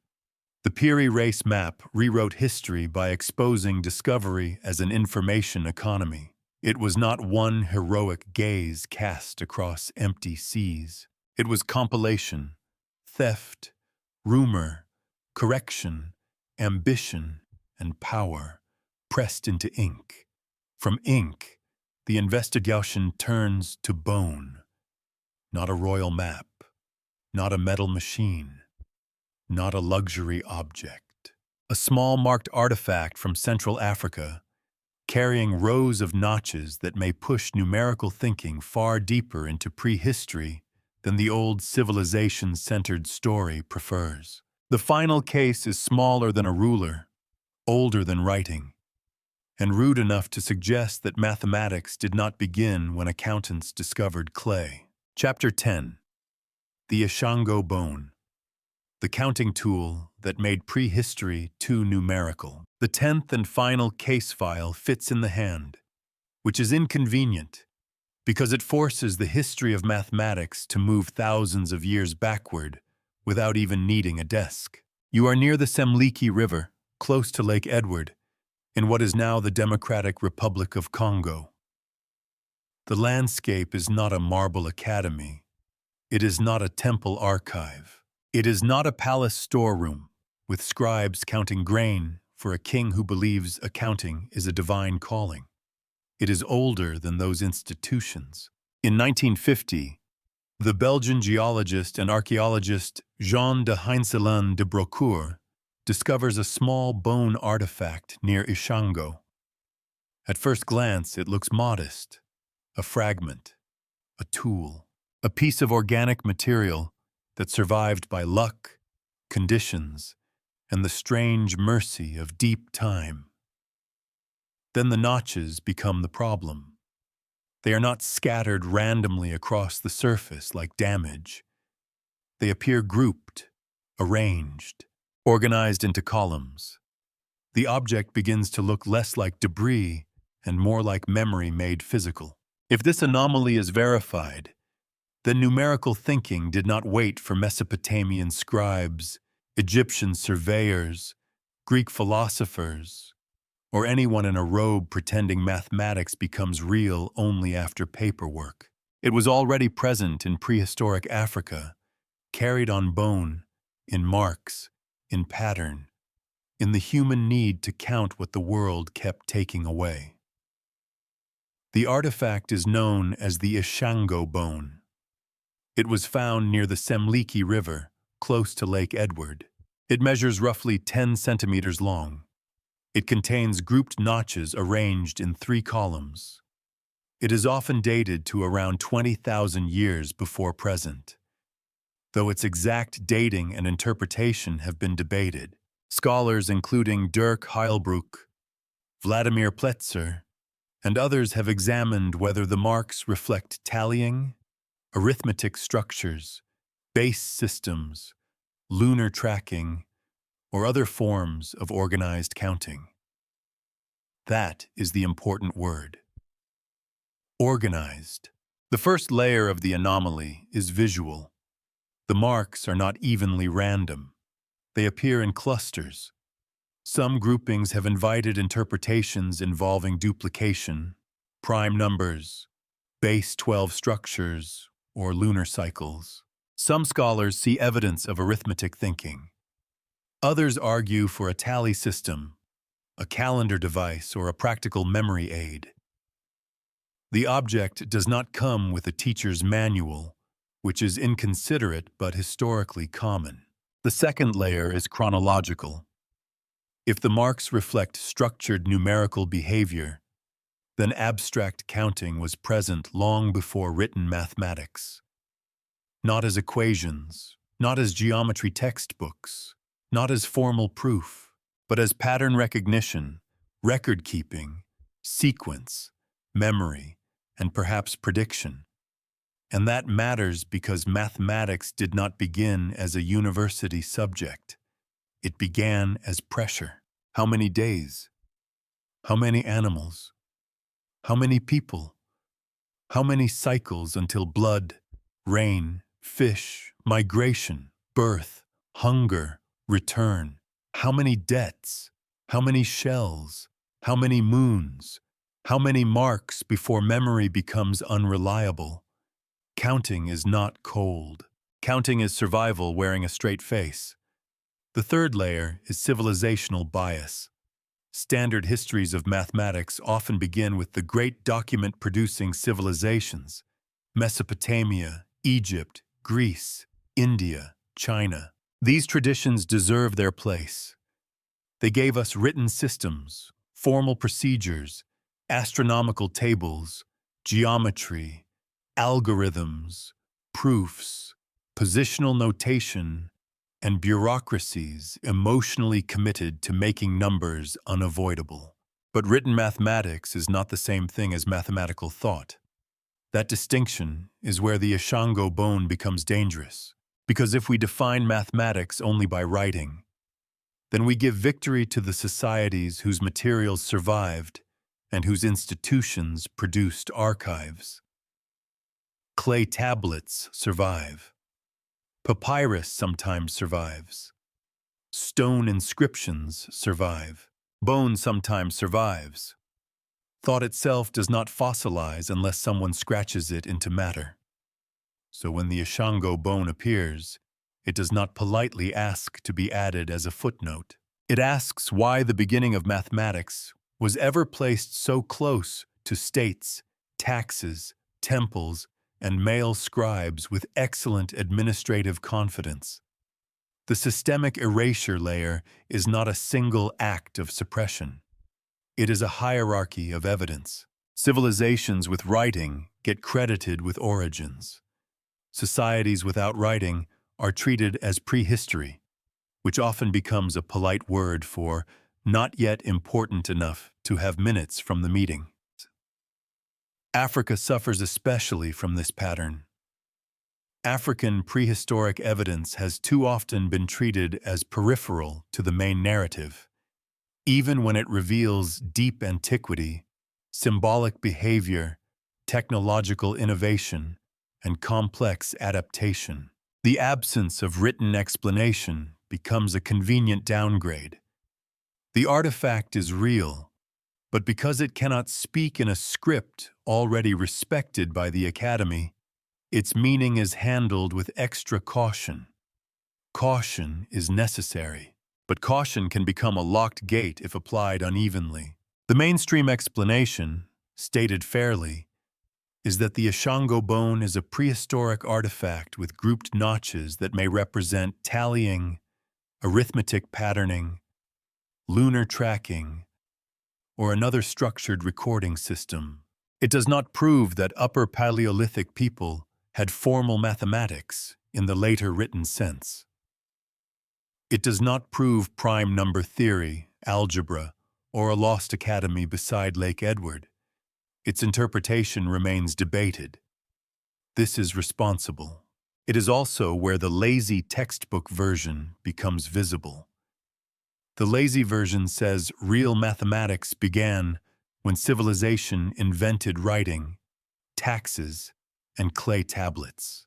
The Piri race map rewrote history by exposing discovery as an information economy. It was not one heroic gaze cast across empty seas. It was compilation, theft, rumor, correction, ambition, and power pressed into ink. From ink, the investigation turns to bone. Not a royal map, not a metal machine, not a luxury object. A small marked artifact from Central Africa, carrying rows of notches that may push numerical thinking far deeper into prehistory than the old civilization-centered story prefers. The final case is smaller than a ruler, older than writing, and rude enough to suggest that mathematics did not begin when accountants discovered clay. Chapter 10. The Ishango Bone. The counting tool that made prehistory too numerical. The 10th and final case file fits in the hand, which is inconvenient because it forces the history of mathematics to move thousands of years backward without even needing a desk. You are near the Semliki River, close to Lake Edward, in what is now the Democratic Republic of Congo. The landscape is not a marble academy. It is not a temple archive. It is not a palace storeroom, with scribes counting grain for a king who believes accounting is a divine calling. It is older than those institutions. In 1950, the Belgian geologist and archaeologist Jean de Heinzelin de Brocourt discovers a small bone artifact near Ishango. At first glance, it looks modest, a fragment, a tool, a piece of organic material that survived by luck, conditions, and the strange mercy of deep time. Then the notches become the problem. They are not scattered randomly across the surface like damage. They appear grouped, arranged, organized into columns. The object begins to look less like debris and more like memory made physical. If this anomaly is verified, then numerical thinking did not wait for Mesopotamian scribes, Egyptian surveyors, Greek philosophers, or anyone in a robe pretending mathematics becomes real only after paperwork. It was already present in prehistoric Africa, carried on bone, in marks, in pattern, in the human need to count what the world kept taking away. The artifact is known as the Ishango bone. It was found near the Semliki River, close to Lake Edward. It measures roughly 10 centimeters long. It contains grouped notches arranged in 3 columns. It is often dated to around 20,000 years before present, though its exact dating and interpretation have been debated. Scholars including Dirk Heilbroek, Vladimir Pletzer, and others have examined whether the marks reflect tallying, arithmetic structures, base systems, lunar tracking, or other forms of organized counting. That is the important word. Organized. The first layer of the anomaly is visual. The marks are not evenly random. They appear in clusters. Some groupings have invited interpretations involving duplication, prime numbers, base 12 structures, or lunar cycles. Some scholars see evidence of arithmetic thinking. Others argue for a tally system, a calendar device, or a practical memory aid. The object does not come with a teacher's manual, which is inconsiderate but historically common. The second layer is chronological. If the marks reflect structured numerical behavior, then abstract counting was present long before written mathematics. Not as equations, not as geometry textbooks, not as formal proof, but as pattern recognition, record-keeping, sequence, memory, and perhaps prediction. And that matters because mathematics did not begin as a university subject. It began as pressure. How many days? How many animals? How many people? How many cycles until blood, rain, fish, migration, birth, hunger, return? How many debts? How many shells? How many moons? How many marks before memory becomes unreliable? Counting is not cold. Counting is survival wearing a straight face. The third layer is civilizational bias. Standard histories of mathematics often begin with the great document-producing civilizations: Mesopotamia, Egypt, Greece, India, China. These traditions deserve their place. They gave us written systems, formal procedures, astronomical tables, geometry, algorithms, proofs, positional notation, and bureaucracies emotionally committed to making numbers unavoidable. But written mathematics is not the same thing as mathematical thought. That distinction is where the Ishango bone becomes dangerous, because if we define mathematics only by writing, then we give victory to the societies whose materials survived and whose institutions produced archives. Clay tablets survive. Papyrus sometimes survives. Stone inscriptions survive. Bone sometimes survives. Thought itself does not fossilize unless someone scratches it into matter. So when the Ishango bone appears, it does not politely ask to be added as a footnote. It asks why the beginning of mathematics was ever placed so close to states, taxes, temples, and male scribes with excellent administrative confidence. The systemic erasure layer is not a single act of suppression. It is a hierarchy of evidence. Civilizations with writing get credited with origins. Societies without writing are treated as prehistory, which often becomes a polite word for not yet important enough to have minutes from the meeting. Africa suffers especially from this pattern. African prehistoric evidence has too often been treated as peripheral to the main narrative, even when it reveals deep antiquity, symbolic behavior, technological innovation, and complex adaptation. The absence of written explanation becomes a convenient downgrade. The artifact is real, but because it cannot speak in a script already respected by the Academy, its meaning is handled with extra caution. Caution is necessary, but caution can become a locked gate if applied unevenly. The mainstream explanation, stated fairly, is that the Ishango bone is a prehistoric artifact with grouped notches that may represent tallying, arithmetic patterning, lunar tracking, or another structured recording system. It does not prove that Upper Paleolithic people had formal mathematics in the later written sense. It does not prove prime number theory, algebra, or a lost academy beside Lake Edward. Its interpretation remains debated. This is responsible. It is also where the lazy textbook version becomes visible. The lazy version says real mathematics began when civilization invented writing, taxes, and clay tablets.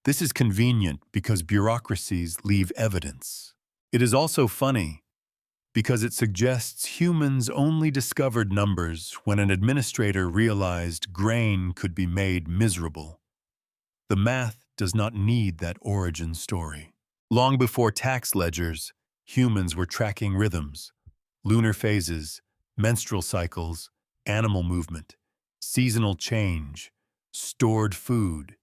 This is convenient because bureaucracies leave evidence. It is also funny because it suggests humans only discovered numbers when an administrator realized grain could be made miserable. The math does not need that origin story. Long before tax ledgers, humans were tracking rhythms, lunar phases, menstrual cycles, animal movement, seasonal change, stored food,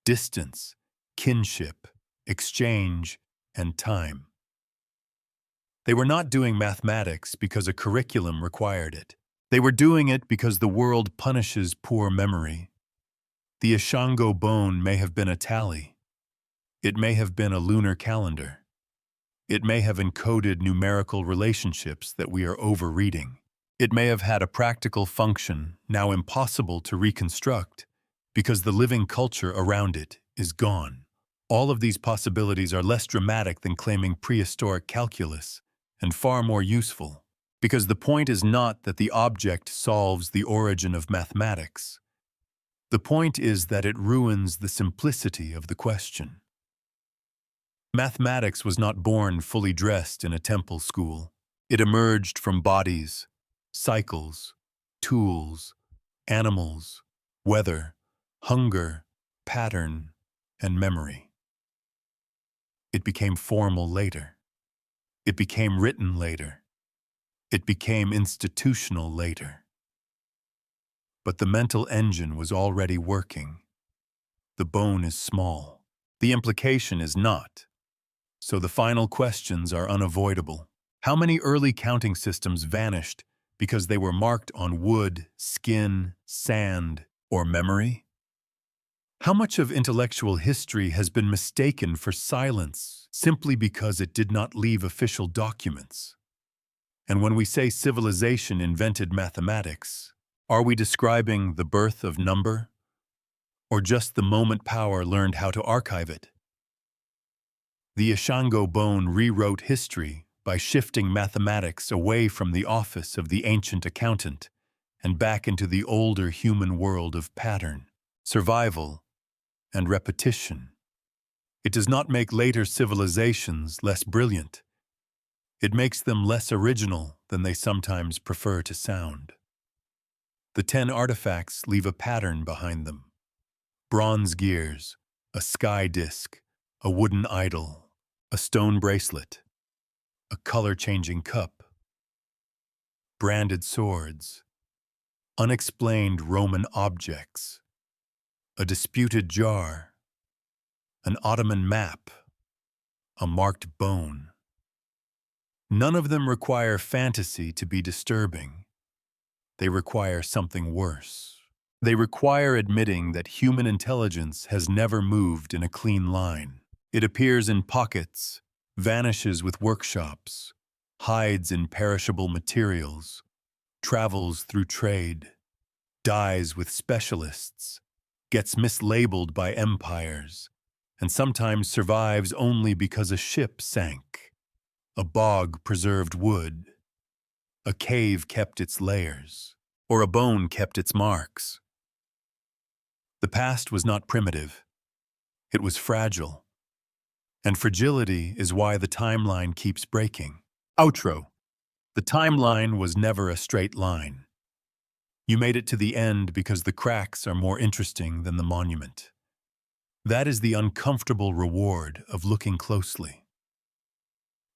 distance, kinship, exchange, and time. They were not doing mathematics because a curriculum required it. They were doing it because the world punishes poor memory. The Ishango bone may have been a tally. It may have been a lunar calendar. It may have encoded numerical relationships that we are overreading. It may have had a practical function now impossible to reconstruct because the living culture around it is gone. All of these possibilities are less dramatic than claiming prehistoric calculus and far more useful, because the point is not that the object solves the origin of mathematics. The point is that it ruins the simplicity of the question. Mathematics was not born fully dressed in a temple school. It emerged from bodies, cycles, tools, animals, weather, hunger, pattern, and memory. It became formal later. It became written later. It became institutional later. But the mental engine was already working. The bone is small. The implication is not. So the final questions are unavoidable. How many early counting systems vanished because they were marked on wood, skin, sand, or memory? How much of intellectual history has been mistaken for silence simply because it did not leave official documents? And when we say civilization invented mathematics, are we describing the birth of number? Or just the moment power learned how to archive it? The Ishango bone rewrote history by shifting mathematics away from the office of the ancient accountant and back into the older human world of pattern, survival, and repetition. It does not make later civilizations less brilliant. It makes them less original than they sometimes prefer to sound. The 10 artifacts leave a pattern behind them. Bronze gears, a sky disk, a wooden idol, a stone bracelet, a color-changing cup, branded swords, unexplained Roman objects, a disputed jar, an Ottoman map, a marked bone. None of them require fantasy to be disturbing. They require something worse. They require admitting that human intelligence has never moved in a clean line. It appears in pockets, vanishes with workshops, hides in perishable materials, travels through trade, dies with specialists, gets mislabeled by empires, and sometimes survives only because a ship sank, a bog preserved wood, a cave kept its layers, or a bone kept its marks. The past was not primitive. It was fragile. And fragility is why the timeline keeps breaking. Outro. The timeline was never a straight line. You made it to the end because the cracks are more interesting than the monument. That is the uncomfortable reward of looking closely.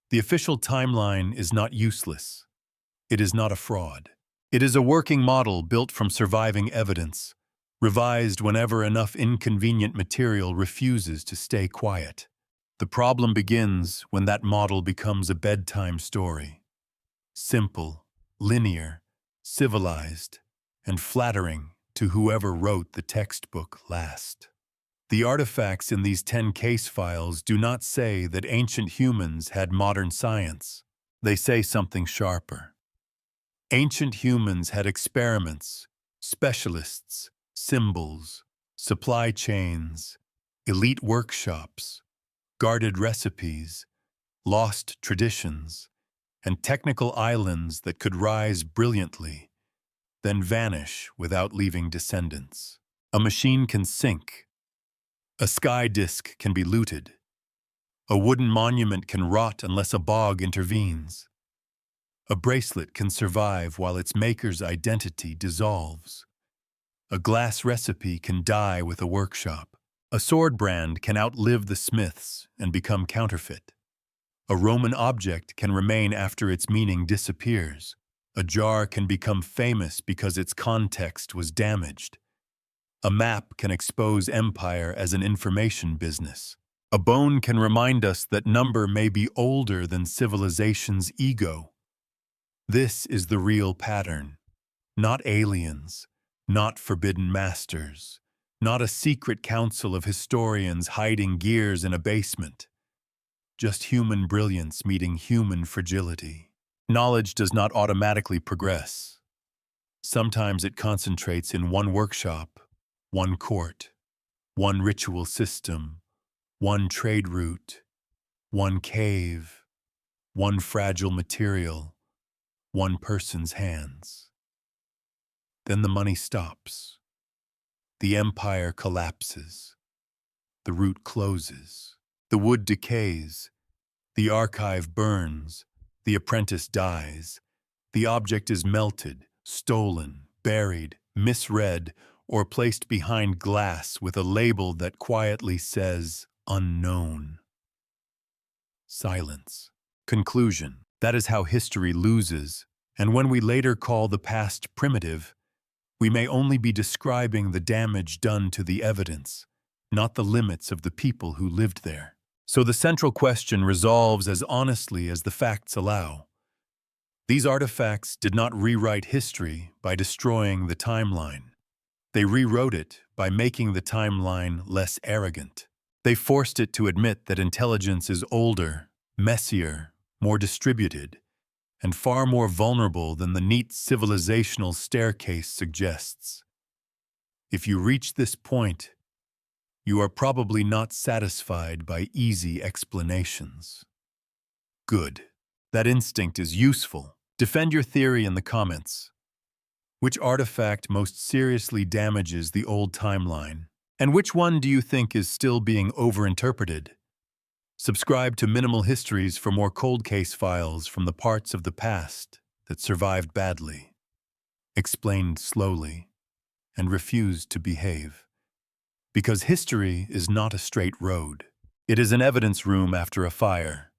The official timeline is not useless. It is not a fraud. It is a working model built from surviving evidence, revised whenever enough inconvenient material refuses to stay quiet. The problem begins when that model becomes a bedtime story. Simple, linear, civilized, and flattering to whoever wrote the textbook last. The artifacts in these 10 case files do not say that ancient humans had modern science. They say something sharper. Ancient humans had experiments, specialists, symbols, supply chains, elite workshops, guarded recipes, lost traditions, and technical islands that could rise brilliantly, then vanish without leaving descendants. A machine can sink. A sky disk can be looted. A wooden monument can rot unless a bog intervenes. A bracelet can survive while its maker's identity dissolves. A glass recipe can die with a workshop. A sword brand can outlive the smiths and become counterfeit. A Roman object can remain after its meaning disappears. A jar can become famous because its context was damaged. A map can expose empire as an information business. A bone can remind us that number may be older than civilization's ego. This is the real pattern. Not aliens, not forbidden masters, not a secret council of historians hiding gears in a basement. Just human brilliance meeting human fragility. Knowledge does not automatically progress. Sometimes it concentrates in one workshop, one court, one ritual system, one trade route, one cave, one fragile material, one person's hands. Then the money stops. The empire collapses. The route closes. The wood decays. The archive burns. The apprentice dies. The object is melted, stolen, buried, misread, or placed behind glass with a label that quietly says, unknown. Silence. Conclusion. That is how history loses, and when we later call the past primitive, we may only be describing the damage done to the evidence, not the limits of the people who lived there. So the central question resolves as honestly as the facts allow. These artifacts did not rewrite history by destroying the timeline. They rewrote it by making the timeline less arrogant. They forced it to admit that intelligence is older, messier, more distributed, and far more vulnerable than the neat civilizational staircase suggests. If you reach this point, you are probably not satisfied by easy explanations. Good. That instinct is useful. Defend your theory in the comments. Which artifact most seriously damages the old timeline? And which one do you think is still being overinterpreted? Subscribe to Minimal Histories for more cold case files from the parts of the past that survived badly, explained slowly, and refused to behave. Because history is not a straight road. It is an evidence room after a fire.